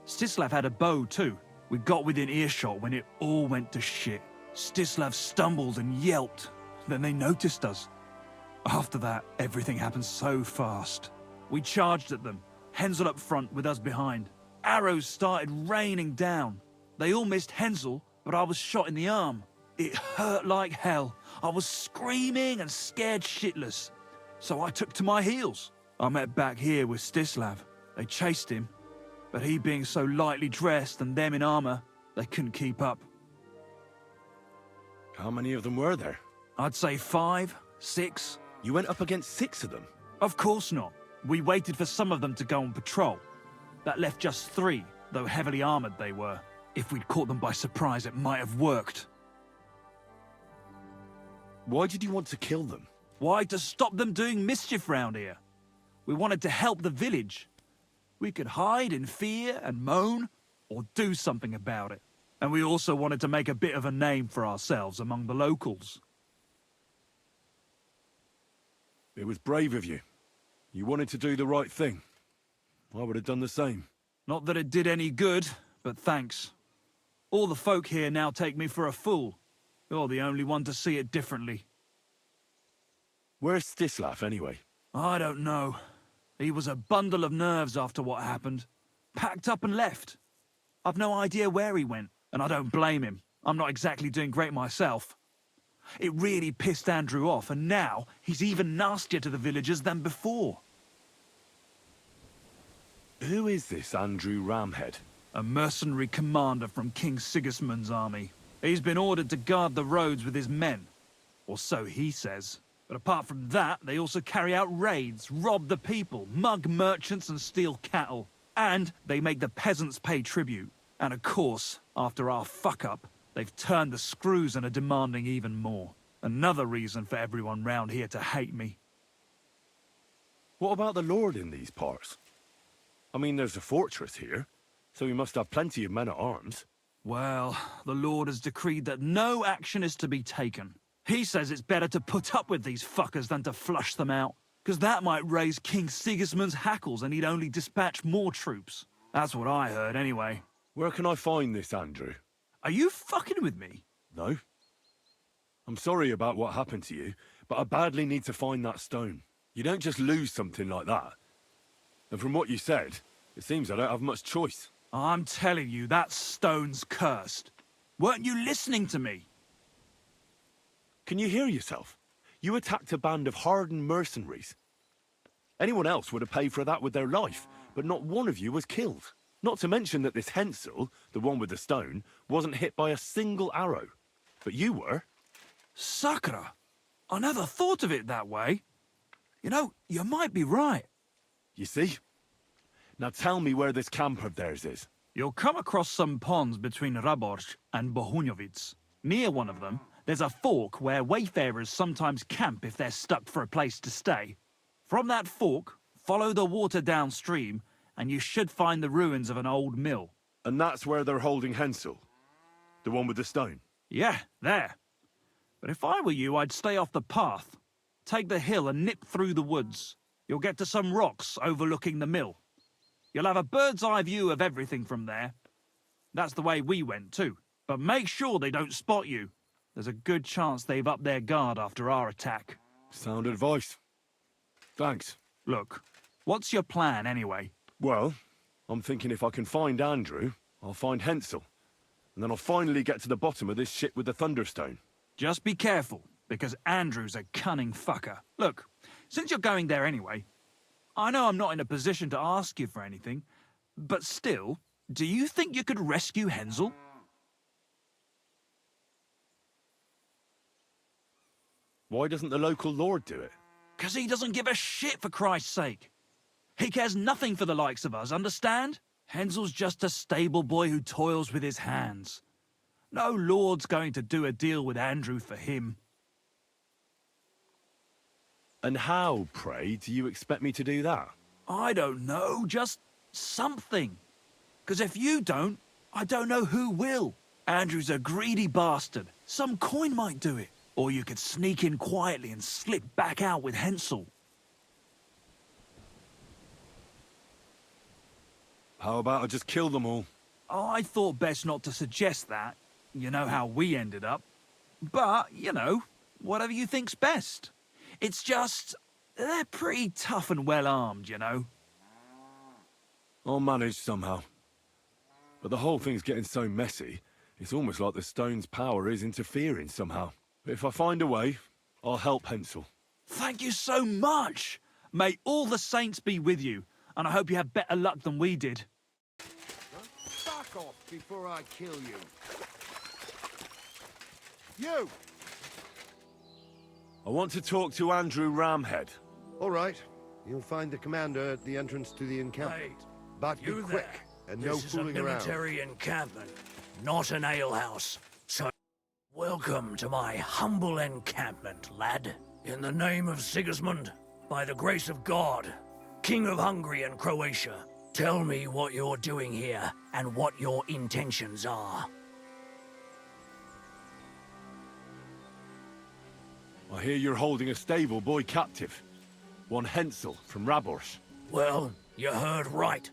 Stislav had a bow too. We got within earshot when it all went to shit. Stislav stumbled and yelped. Then they noticed us. After that, everything happened so fast. We charged at them, Hensel up front with us behind. Arrows started raining down. They all missed Hensel, but I was shot in the arm. It hurt like hell. I was screaming and scared shitless. So I took to my heels. I met back here with Stislav. They chased him, but he being so lightly dressed and them in armor, they couldn't keep up. How many of them were there? I'd say 5, 6. You went up against 6 of them? Of course not. We waited for some of them to go on patrol. That left just 3, though heavily armored they were. If we'd caught them by surprise, it might have worked. Why did you want to kill them? Why? To stop them doing mischief round here. We wanted to help the village. We could hide in fear and moan, or do something about it. And we also wanted to make a bit of a name for ourselves among the locals. It was brave of you. You wanted to do the right thing. I would have done the same. Not that it did any good, but thanks. All the folk here now take me for a fool. You're the only one to see it differently. Where's Stislav, anyway? I don't know. He was a bundle of nerves after what happened. Packed up and left. I've no idea where he went, and I don't blame him. I'm not exactly doing great myself. It really pissed Andrew off, and now he's even nastier to the villagers than before. Who is this Andrew Ramhead? A mercenary commander from King Sigismund's army. He's been ordered to guard the roads with his men. Or so he says. But apart from that, they also carry out raids, rob the people, mug merchants and steal cattle. And they make the peasants pay tribute. And of course, after our fuck-up, they've turned the screws and are demanding even more. Another reason for everyone round here to hate me. What about the Lord in these parts? I mean, there's a fortress here, so he must have plenty of men-at-arms. Well, the Lord has decreed that no action is to be taken. He says it's better to put up with these fuckers than to flush them out, because that might raise King Sigismund's hackles and he'd only dispatch more troops. That's what I heard, anyway. Where can I find this, Andrew? Are you fucking with me? No. I'm sorry about what happened to you, but I badly need to find that stone. You don't just lose something like that. And from what you said, it seems I don't have much choice. I'm telling you, that stone's cursed. Weren't you listening to me? Can you hear yourself? You attacked a band of hardened mercenaries. Anyone else would have paid for that with their life, but not one of you was killed. Not to mention that this Hensel, the one with the stone, wasn't hit by a single arrow. But you were. Sakura, I never thought of it that way. You know, you might be right. You see? Now tell me where this camp of theirs is. You'll come across some ponds between Raborz and Bohunjovic. Near one of them, there's a fork where wayfarers sometimes camp if they're stuck for a place to stay. From that fork, follow the water downstream, and you should find the ruins of an old mill. And that's where they're holding Hensel? The one with the stone? Yeah, there. But if I were you, I'd stay off the path. Take the hill and nip through the woods. You'll get to some rocks overlooking the mill. You'll have a bird's eye view of everything from there. That's the way we went too. But make sure they don't spot you. There's a good chance they've upped their guard after our attack. Sound advice. Thanks. Look, what's your plan anyway? Well, I'm thinking if I can find Andrew, I'll find Hensel. And then I'll finally get to the bottom of this shit with the Thunderstone. Just be careful, because Andrew's a cunning fucker. Look, since you're going there anyway, I know I'm not in a position to ask you for anything, but still, do you think you could rescue Hensel? Why doesn't the local lord do it? 'Cause he doesn't give a shit, for Christ's sake. He cares nothing for the likes of us, understand? Hensel's just a stable boy who toils with his hands. No lord's going to do a deal with Andrew for him. And how, pray, do you expect me to do that? I don't know, just something. 'Cause if you don't, I don't know who will. Andrew's a greedy bastard. Some coin might do it. Or you could sneak in quietly and slip back out with Hensel. How about I just kill them all? I thought best not to suggest that. You know how we ended up. But, you know, whatever you think's best. It's just, they're pretty tough and well-armed, you know. I'll manage somehow. But the whole thing's getting so messy, it's almost like the stone's power is interfering somehow. But if I find a way, I'll help Hensel. Thank you so much! May all the saints be with you, and I hope you have better luck than we did. Back off before I kill you. You! I want to talk to Andrew Ramhead. All right. You'll find the commander at the entrance to the encampment. Wait, But be you quick, there. and no This is a fooling around. military encampment, not an alehouse. So, welcome to my humble encampment, lad. In the name of Sigismund, by the grace of God, King of Hungary and Croatia, tell me what you're doing here and what your intentions are. I hear you're holding a stable boy captive. One Hensel from Raborz. Well, you heard right.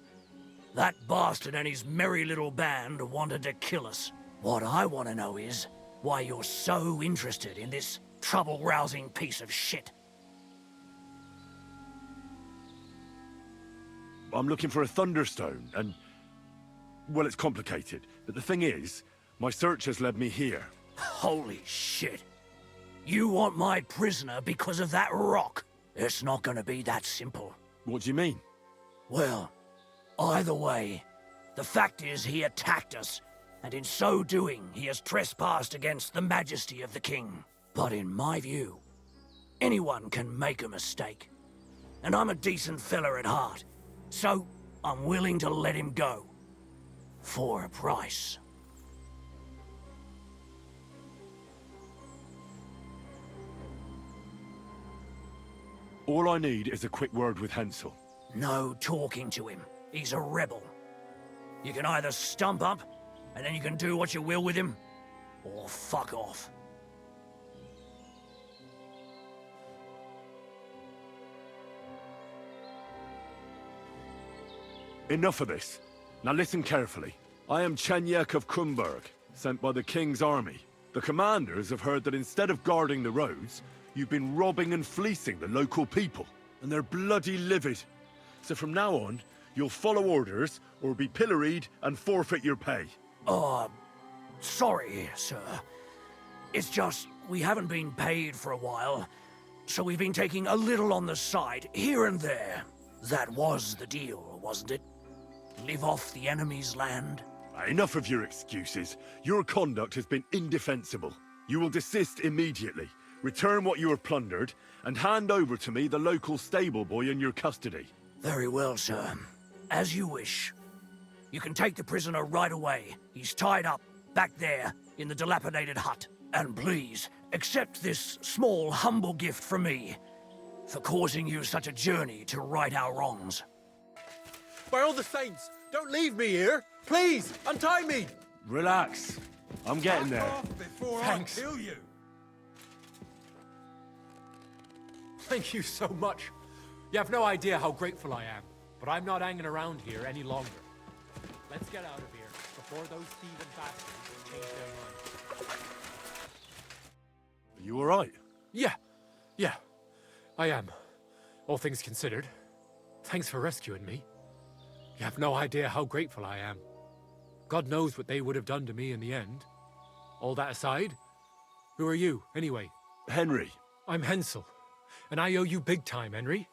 That bastard and his merry little band wanted to kill us. What I want to know is why you're so interested in this trouble-rousing piece of shit. I'm looking for a Thunderstone, and... well, it's complicated. But the thing is, my search has led me here. Holy shit. You want my prisoner because of that rock? It's not gonna be that simple. What do you mean? Well, either way, the fact is he attacked us, and in so doing he has trespassed against the majesty of the king. But in my view, anyone can make a mistake. And I'm a decent fella at heart, so I'm willing to let him go. For a price. All I need is a quick word with Hensel. No talking to him. He's a rebel. You can either stump up, and then you can do what you will with him, or fuck off. Enough of this. Now listen carefully. I am Chenyek of Krumberg, sent by the King's army. The commanders have heard that instead of guarding the roads, you've been robbing and fleecing the local people, and they're bloody livid. So from now on, you'll follow orders, or be pilloried and forfeit your pay. Sorry, sir. It's just, we haven't been paid for a while, so we've been taking a little on the side, here and there. That was the deal, wasn't it? Live off the enemy's land? Enough of your excuses. Your conduct has been indefensible. You will desist immediately, return what you have plundered, and hand over to me the local stable boy in your custody. Very well, sir. As you wish. You can take the prisoner right away. He's tied up, back there, in the dilapidated hut. And please, accept this small, humble gift from me, for causing you such a journey to right our wrongs. By all the saints, don't leave me here! Please, untie me! Relax. I'm getting there. Thanks. you. Thank you so much. You have no idea how grateful I am, but I'm not hanging around here any longer. Let's get out of here before those thieving bastards change their minds. Are you alright? Yeah, I am. All things considered. Thanks for rescuing me. You have no idea how grateful I am. God knows what they would have done to me in the end. All that aside, who are you, anyway? Henry. I'm Hensel, and I owe you big time, Henry.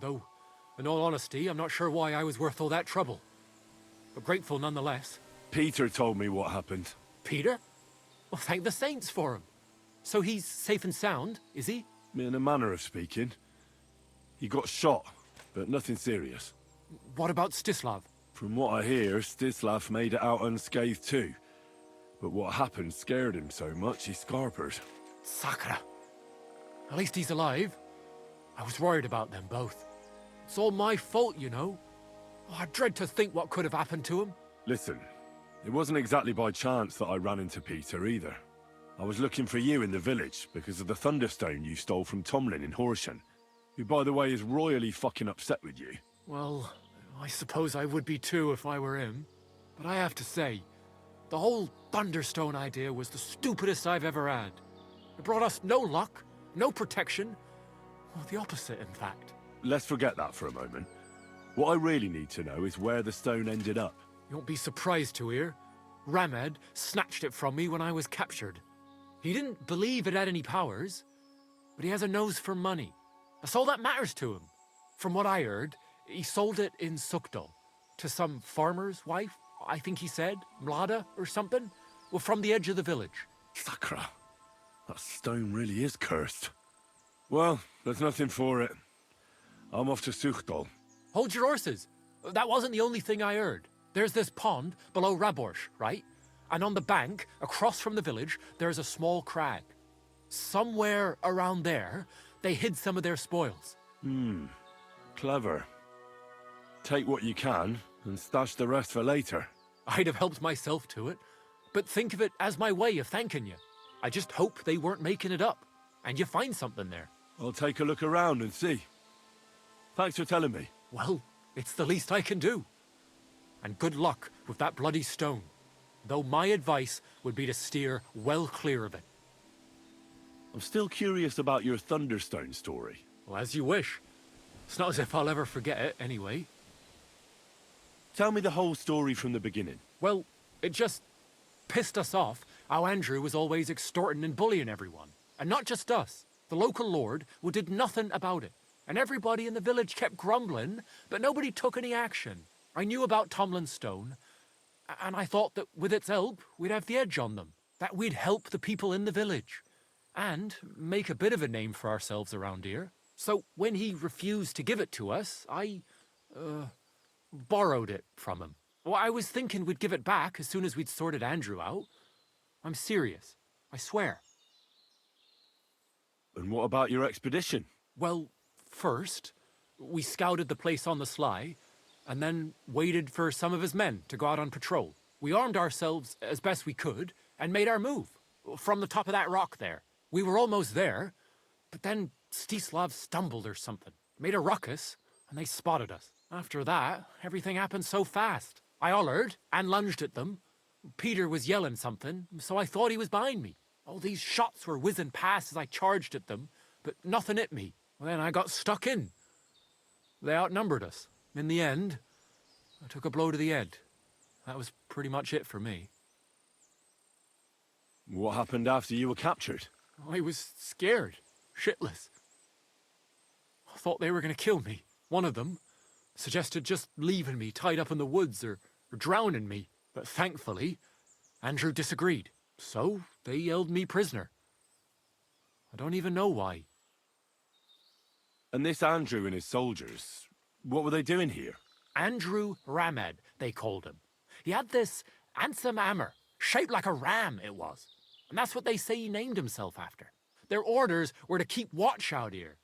Though, in all honesty, I'm not sure why I was worth all that trouble. But grateful nonetheless. Peter told me what happened. Peter? Well, thank the saints for him. So he's safe and sound, is he? In a manner of speaking. He got shot, but nothing serious. What about Stislav? From what I hear, Stislav made it out unscathed too. But what happened scared him so much he scarpered. Sakra. At least he's alive. I was worried about them both. It's all my fault, you know. Oh, I dread to think what could have happened to him. Listen, it wasn't exactly by chance that I ran into Peter either. I was looking for you in the village because of the Thunderstone you stole from Tomlin in Horsham, who, by the way, is royally fucking upset with you. Well, I suppose I would be too if I were him. But I have to say, the whole Thunderstone idea was the stupidest I've ever had. It brought us no luck, no protection. Well, the opposite, in fact. Let's forget that for a moment. What I really need to know is where the stone ended up. You won't be surprised to hear. Ramed snatched it from me when I was captured. He didn't believe it had any powers, but he has a nose for money. That's all that matters to him. From what I heard, he sold it in Sukdal to some farmer's wife, I think he said, Mlada or something, well, from the edge of the village. Sakra. That stone really is cursed. Well, there's nothing for it. I'm off to Sukdal. Hold your horses. That wasn't the only thing I heard. There's this pond below Raborsh, right? And on the bank, across from the village, there's a small crag. Somewhere around there, they hid some of their spoils. Clever. Take what you can, and stash the rest for later. I'd have helped myself to it, but think of it as my way of thanking you. I just hope they weren't making it up, and you find something there. I'll take a look around and see. Thanks for telling me. Well, it's the least I can do. And good luck with that bloody stone. Though my advice would be to steer well clear of it. I'm still curious about your Thunderstone story. Well, as you wish. It's not as if I'll ever forget it, anyway. Tell me the whole story from the beginning. Well, it just pissed us off how Andrew was always extorting and bullying everyone. And not just us. The local lord who did nothing about it. And everybody in the village kept grumbling, but nobody took any action. I knew about Tomlin's stone, and I thought that with its help, we'd have the edge on them. That we'd help the people in the village. And make a bit of a name for ourselves around here. So when he refused to give it to us, I borrowed it from him. Well, I was thinking we'd give it back as soon as we'd sorted Andrew out. I'm serious. I swear. And what about your expedition? Well, first, we scouted the place on the sly, and then waited for some of his men to go out on patrol. We armed ourselves as best we could, and made our move, from the top of that rock there. We were almost there, but then Stislav stumbled or something, made a ruckus, and they spotted us. After that, everything happened so fast. I hollered and lunged at them. Peter was yelling something, so I thought he was behind me. All these shots were whizzing past as I charged at them, but nothing hit me. Well, then I got stuck in. They outnumbered us. In the end, I took a blow to the head. That was pretty much it for me. What happened after you were captured? I was scared, shitless. I thought they were going to kill me. One of them, suggested just leaving me tied up in the woods or drowning me, but thankfully, Andrew disagreed. So they held me prisoner. I don't even know why. And this Andrew and his soldiers, what were they doing here? Andrew Ramhead, they called him. He had this handsome hammer, shaped like a ram it was. And that's what they say he named himself after. Their orders were to keep watch out here.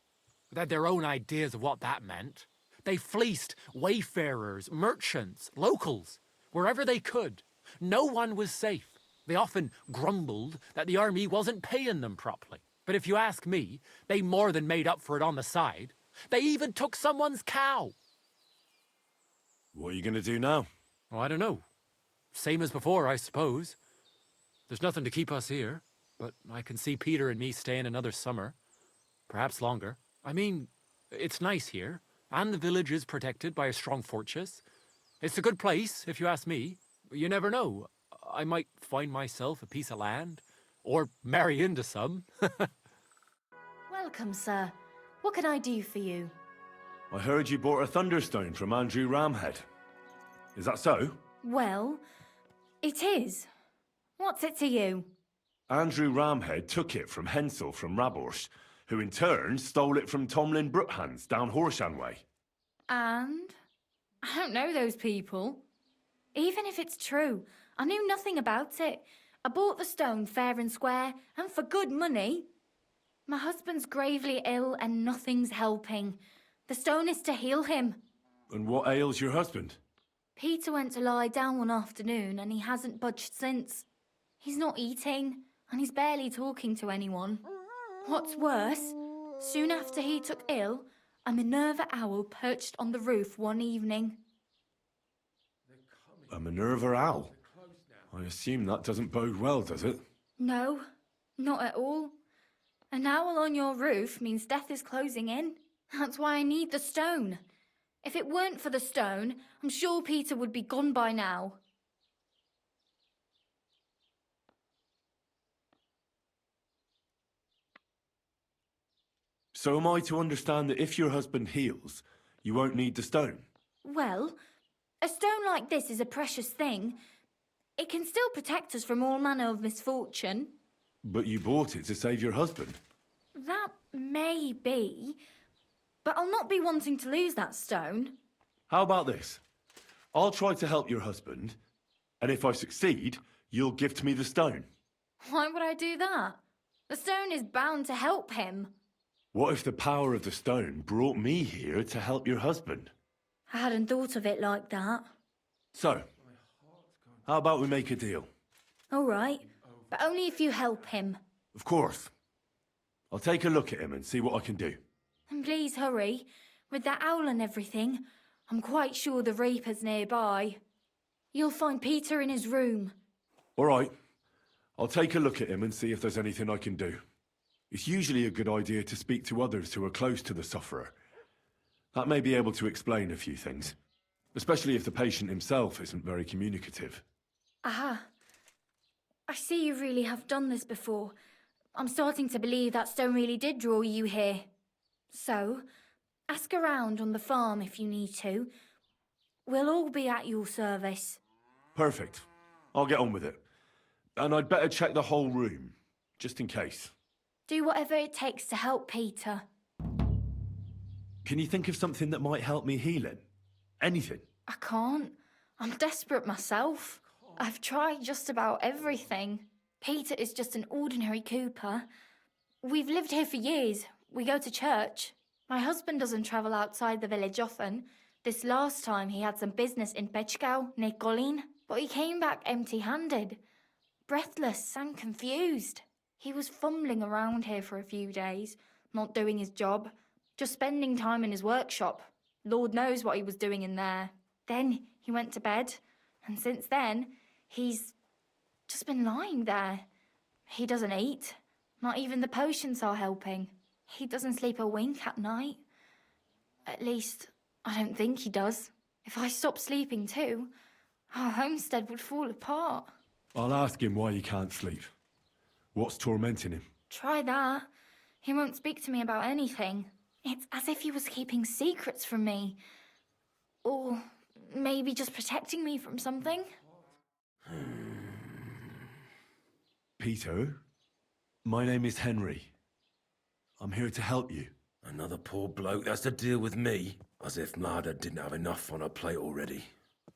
They had their own ideas of what that meant. They fleeced wayfarers, merchants, locals, wherever they could. No one was safe. They often grumbled that the army wasn't paying them properly. But if you ask me, they more than made up for it on the side. They even took someone's cow. What are you going to do now? Oh, I don't know. Same as before, I suppose. There's nothing to keep us here, but I can see Peter and me staying another summer. Perhaps longer. I mean, it's nice here, and the village is protected by a strong fortress. It's a good place, if you ask me. You never know. I might find myself a piece of land, or marry into some. Welcome, sir. What can I do for you? I heard you bought a Thunderstone from Andrew Ramhead. Is that so? Well, it is. What's it to you? Andrew Ramhead took it from Hensel from Raborsh, who in turn stole it from Tomlin Brookhans down Horshan way. And? I don't know those people. Even if it's true, I knew nothing about it. I bought the stone fair and square, and for good money. My husband's gravely ill and nothing's helping. The stone is to heal him. And what ails your husband? Peter went to lie down one afternoon and he hasn't budged since. He's not eating, and he's barely talking to anyone. What's worse, soon after he took ill, a Minerva owl perched on the roof one evening. A Minerva owl? I assume that doesn't bode well, does it? No, not at all. An owl on your roof means death is closing in. That's why I need the stone. If it weren't for the stone, I'm sure Peter would be gone by now. So am I to understand that if your husband heals, you won't need the stone? Well, a stone like this is a precious thing. It can still protect us from all manner of misfortune. But you bought it to save your husband. That may be, but I'll not be wanting to lose that stone. How about this? I'll try to help your husband, and if I succeed, you'll gift me the stone. Why would I do that? The stone is bound to help him. What if the power of the stone brought me here to help your husband? I hadn't thought of it like that. So, how about we make a deal? All right, but only if you help him. Of course. I'll take a look at him and see what I can do. And please hurry. With that owl and everything, I'm quite sure the Reaper's nearby. You'll find Peter in his room. All right. I'll take a look at him and see if there's anything I can do. It's usually a good idea to speak to others who are close to the sufferer. That may be able to explain a few things, especially if the patient himself isn't very communicative. Aha. I see you really have done this before. I'm starting to believe that stone really did draw you here. So, ask around on the farm if you need to. We'll all be at your service. Perfect. I'll get on with it. And I'd better check the whole room, just in case. Do whatever it takes to help Peter. Can you think of something that might help me healing? Anything? I can't. I'm desperate myself. I've tried just about everything. Peter is just an ordinary cooper. We've lived here for years. We go to church. My husband doesn't travel outside the village often. This last time he had some business in Pechgau, near Colleen, but he came back empty-handed, breathless and confused. He was fumbling around here for a few days, not doing his job, just spending time in his workshop. Lord knows what he was doing in there. Then he went to bed, and since then, he's just been lying there. He doesn't eat. Not even the potions are helping. He doesn't sleep a wink at night. At least, I don't think he does. If I stopped sleeping too, our homestead would fall apart. I'll ask him why he can't sleep. What's tormenting him? Try that. He won't speak to me about anything. It's as if he was keeping secrets from me. Or maybe just protecting me from something? Peter, my name is Henry. I'm here to help you. Another poor bloke that's to deal with me, as if Mlada didn't have enough on her plate already.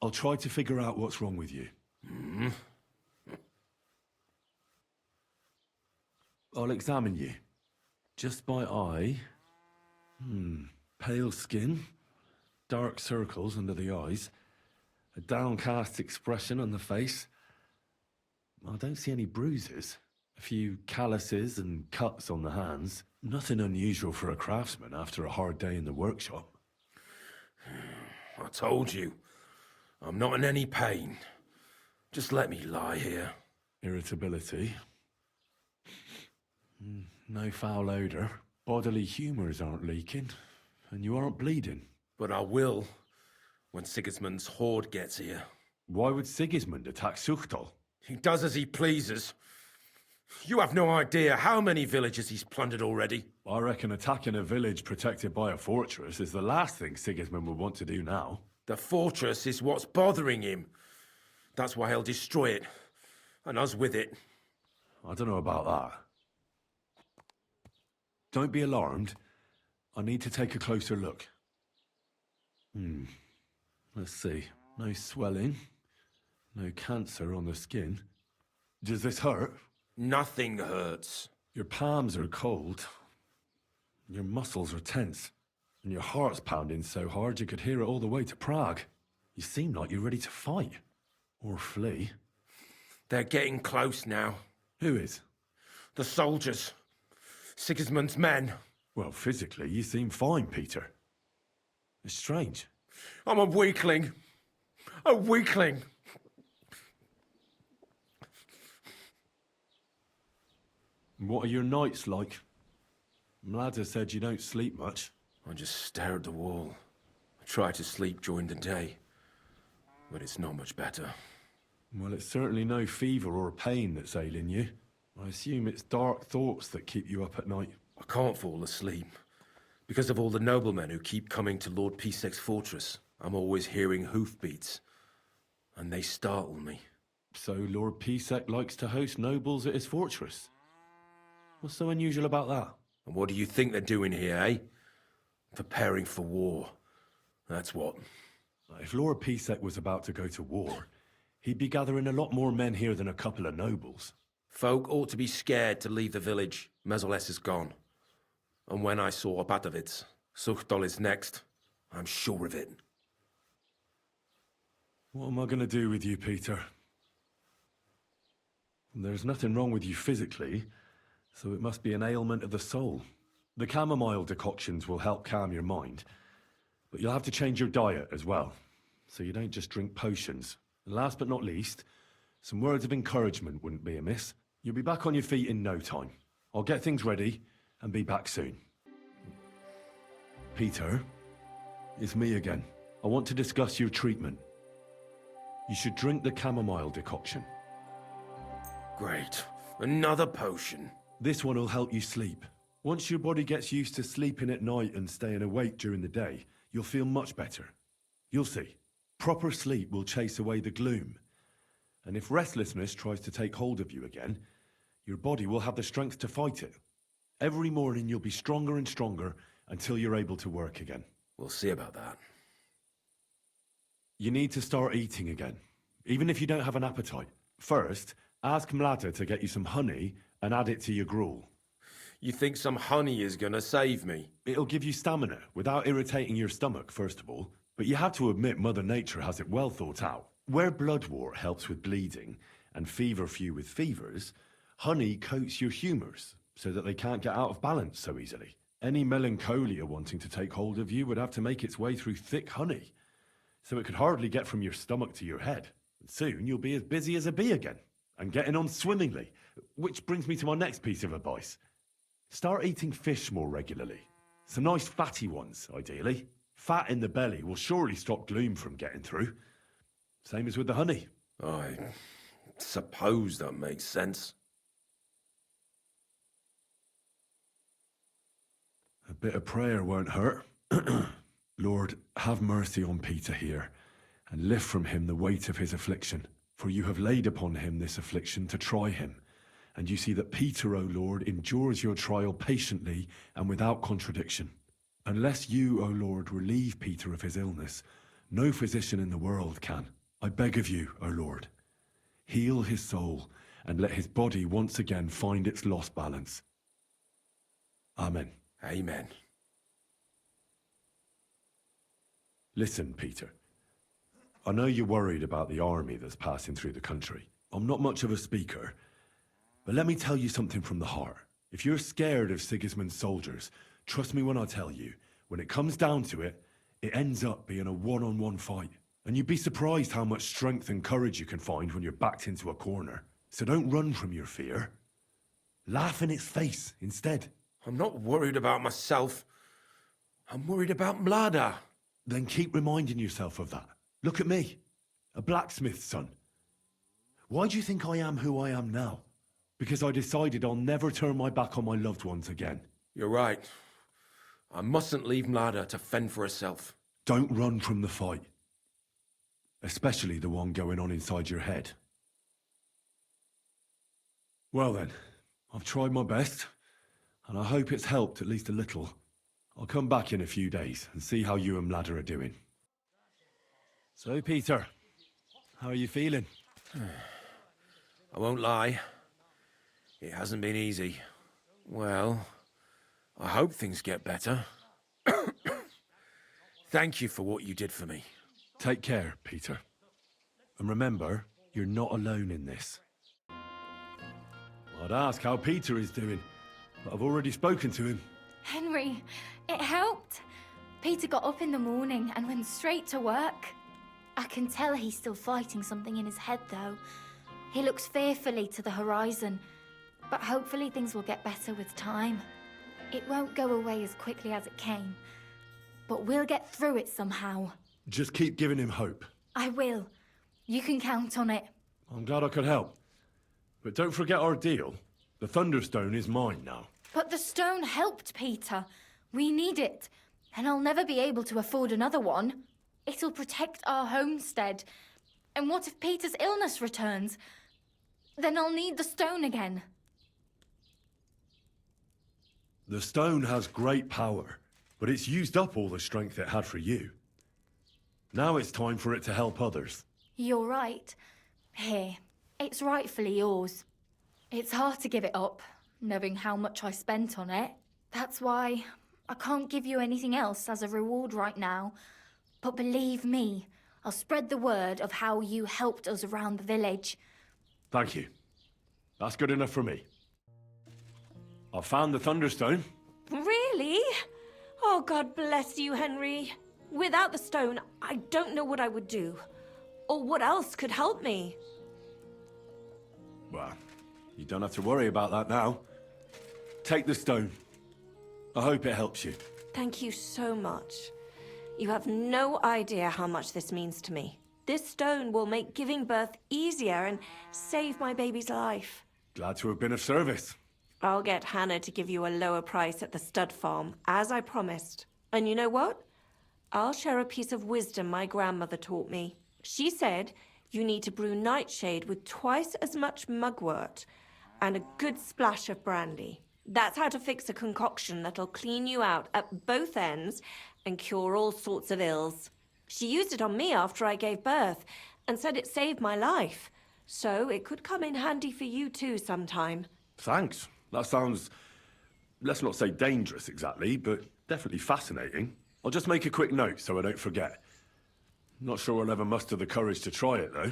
I'll try to figure out what's wrong with you. I'll examine you. Just by eye. Pale skin, dark circles under the eyes, a downcast expression on the face. I don't see any bruises. A few calluses and cuts on the hands. Nothing unusual for a craftsman after a hard day in the workshop. I told you, I'm not in any pain. Just let me lie here. Irritability. No foul odor. Bodily humors aren't leaking. And you aren't bleeding. But I will, when Sigismund's horde gets here. Why would Sigismund attack Suchtal? He does as he pleases. You have no idea how many villages he's plundered already. I reckon attacking a village protected by a fortress is the last thing Sigismund would want to do now. The fortress is what's bothering him. That's why he'll destroy it. And us with it. I don't know about that. Don't be alarmed. I need to take a closer look. Let's see. No swelling. No cancer on the skin. Does this hurt? Nothing hurts. Your palms are cold. Your muscles are tense. And your heart's pounding so hard you could hear it all the way to Prague. You seem like you're ready to fight. Or flee. They're getting close now. Who is? The soldiers. Sigismund's men. Well, physically, you seem fine, Peter. It's strange. I'm a weakling. A weakling. What are your nights like? Mlada said you don't sleep much. I just stare at the wall. I try to sleep during the day, but it's not much better. Well, it's certainly no fever or pain that's ailing you. I assume it's dark thoughts that keep you up at night. I can't fall asleep. Because of all the noblemen who keep coming to Lord Pisek's fortress, I'm always hearing hoofbeats. And they startle me. So Lord Pisek likes to host nobles at his fortress? What's so unusual about that? And what do you think they're doing here, eh? Preparing for war. That's what. If Lord Pisek was about to go to war, he'd be gathering a lot more men here than a couple of nobles. Folk ought to be scared to leave the village. Mezoles is gone. And when I saw Obatovitz, Suchtol is next. I'm sure of it. What am I going to do with you, Peter? There's nothing wrong with you physically, so it must be an ailment of the soul. The chamomile decoctions will help calm your mind, but you'll have to change your diet as well, so you don't just drink potions. And last but not least, some words of encouragement wouldn't be amiss. You'll be back on your feet in no time. I'll get things ready and be back soon. Peter, it's me again. I want to discuss your treatment. You should drink the chamomile decoction. Great. Another potion. This one will help you sleep. Once your body gets used to sleeping at night and staying awake during the day, you'll feel much better. You'll see. Proper sleep will chase away the gloom. And if restlessness tries to take hold of you again, your body will have the strength to fight it. Every morning you'll be stronger and stronger until you're able to work again. We'll see about that. You need to start eating again, even if you don't have an appetite. First, ask Mlada to get you some honey and add it to your gruel. You think some honey is gonna save me? It'll give you stamina without irritating your stomach, first of all. But you have to admit Mother Nature has it well thought out. Where bloodwort helps with bleeding and feverfew with fevers, honey coats your humours so that they can't get out of balance so easily. Any melancholia wanting to take hold of you would have to make its way through thick honey, so it could hardly get from your stomach to your head. And soon you'll be as busy as a bee again, and getting on swimmingly. Which brings me to my next piece of advice. Start eating fish more regularly. Some nice fatty ones, ideally. Fat in the belly will surely stop gloom from getting through. Same as with the honey. I suppose that makes sense. A bit of prayer won't hurt. Lord, have mercy on Peter here, and lift from him the weight of his affliction. For you have laid upon him this affliction to try him. And you see that Peter, O Lord, endures your trial patiently and without contradiction. Unless you, O Lord, relieve Peter of his illness, no physician in the world can. I beg of you, O Lord, heal his soul and let his body once again find its lost balance. Amen. Amen. Listen, Peter. I know you're worried about the army that's passing through the country. I'm not much of a speaker, but let me tell you something from the heart. If you're scared of Sigismund's soldiers, trust me when I tell you, when it comes down to it, it ends up being a one-on-one fight. And you'd be surprised how much strength and courage you can find when you're backed into a corner. So don't run from your fear. Laugh in its face instead. I'm not worried about myself. I'm worried about Mlada. Then keep reminding yourself of that. Look at me, a blacksmith's son. Why do you think I am who I am now? Because I decided I'll never turn my back on my loved ones again. You're right. I mustn't leave Mlada to fend for herself. Don't run from the fight. Especially the one going on inside your head. Well then, I've tried my best, and I hope it's helped at least a little. I'll come back in a few days and see how you and Mlada are doing. So, Peter, how are you feeling? I won't lie. It hasn't been easy. Well, I hope things get better. Thank you for what you did for me. Take care, Peter. And remember, you're not alone in this. I'd ask how Peter is doing, but I've already spoken to him. Henry, it helped. Peter got up in the morning and went straight to work. I can tell he's still fighting something in his head, though. He looks fearfully to the horizon, but hopefully things will get better with time. It won't go away as quickly as it came, but we'll get through it somehow. Just keep giving him hope. I will. You can count on it. I'm glad I could help. But don't forget our deal. The Thunderstone is mine now. But the stone helped Peter. We need it, and I'll never be able to afford another one. It'll protect our homestead. And what if Peter's illness returns? Then I'll need the stone again. The stone has great power, but it's used up all the strength it had for you. Now it's time for it to help others. You're right. Here, it's rightfully yours. It's hard to give it up, knowing how much I spent on it. That's why I can't give you anything else as a reward right now. But believe me, I'll spread the word of how you helped us around the village. Thank you. That's good enough for me. I found the Thunderstone. Really? Oh, God bless you, Henry. Without the stone, I don't know what I would do. Or what else could help me. Well, you don't have to worry about that now. Take the stone. I hope it helps you. Thank you so much. You have no idea how much this means to me. This stone will make giving birth easier and save my baby's life. Glad to have been of service. I'll get Hannah to give you a lower price at the stud farm, as I promised. And you know what? I'll share a piece of wisdom my grandmother taught me. She said you need to brew nightshade with twice as much mugwort and a good splash of brandy. That's how to fix a concoction that'll clean you out at both ends and cure all sorts of ills. She used it on me after I gave birth and said it saved my life. So it could come in handy for you too sometime. Thanks. That sounds, let's not say dangerous exactly, but definitely fascinating. I'll just make a quick note so I don't forget. Not sure I'll ever muster the courage to try it, though.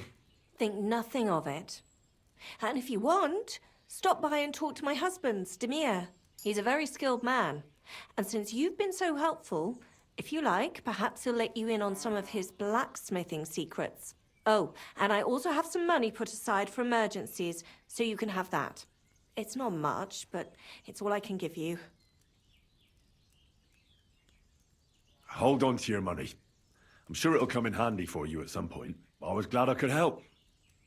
Think nothing of it. And if you want, stop by and talk to my husband, Stamir. He's a very skilled man. And since you've been so helpful, if you like, perhaps he'll let you in on some of his blacksmithing secrets. Oh, and I also have some money put aside for emergencies, so you can have that. It's not much, but it's all I can give you. Hold on to your money. I'm sure it'll come in handy for you at some point. I was glad I could help.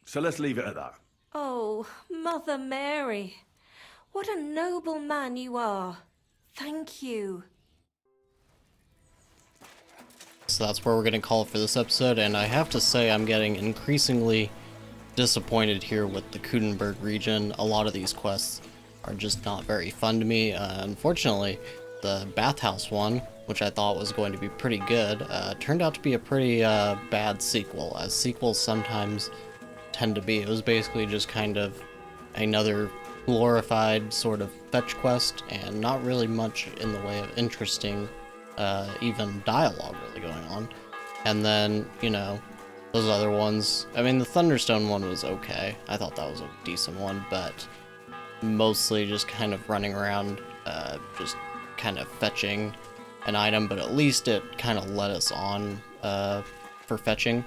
So let's leave it at that. Oh, Mother Mary. What a noble man you are. Thank you. So that's where we're going to call it for this episode, and I have to say I'm getting increasingly disappointed here with the Kudenberg region. A lot of these quests are just not very fun to me. Unfortunately, the bathhouse one, which I thought was going to be pretty good, turned out to be a pretty bad sequel, as sequels sometimes tend to be. It was basically just kind of another glorified sort of fetch quest, and not really much in the way of interesting even dialogue really going on. And then, you know, those other ones, I mean, the Thunderstone one was okay. I thought that was a decent one, but mostly just kind of running around, just kind of fetching an item, but at least it kind of led us on for fetching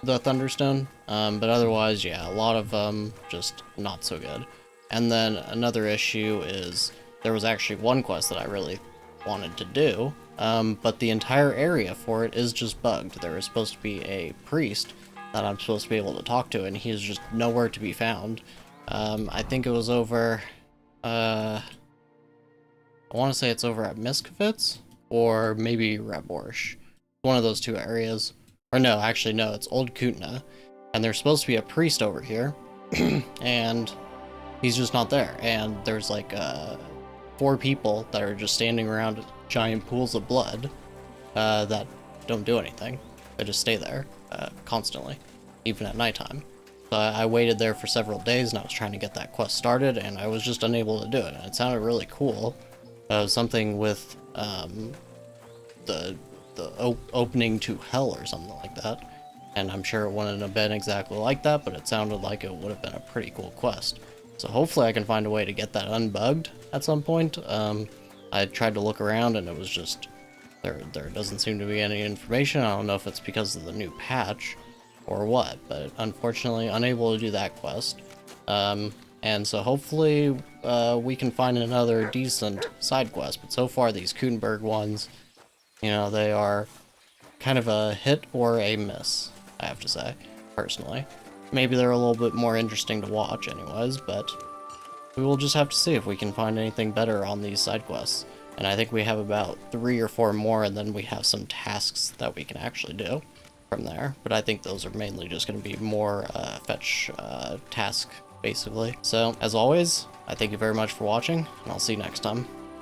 the Thunderstone. But otherwise, yeah, a lot of just not so good. And then another issue is there was actually one quest that I really wanted to do, but the entire area for it is just bugged. There is supposed to be a priest that I'm supposed to be able to talk to, and he is just nowhere to be found. I think it was over, I want to say it's over at Miskovitz, or maybe Raborsh. One of those two areas. Or no, actually no, it's Old Kutna. And there's supposed to be a priest over here, and he's just not there. And there's like 4 people that are just standing around giant pools of blood that don't do anything. They just stay there constantly, even at nighttime. So I waited there for several days, and I was trying to get that quest started, and I was just unable to do it. And it sounded really cool. Something with the opening to hell or something like that. And I'm sure it wouldn't have been exactly like that, but it sounded like it would have been a pretty cool quest. So hopefully I can find a way to get that unbugged at some point. I tried to look around, and it was just, there doesn't seem to be any information. I don't know if it's because of the new patch or what, but unfortunately unable to do that quest. And so hopefully we can find another decent side quest. But so far these Kudenberg ones, you know, they are kind of a hit or a miss, I have to say, personally. Maybe they're a little bit more interesting to watch anyways, but we will just have to see if we can find anything better on these side quests. And I think we have about 3 or 4 more, and then we have some tasks that we can actually do from there. But I think those are mainly just going to be more fetch task, basically. So, as always, I thank you very much for watching, and I'll see you next time.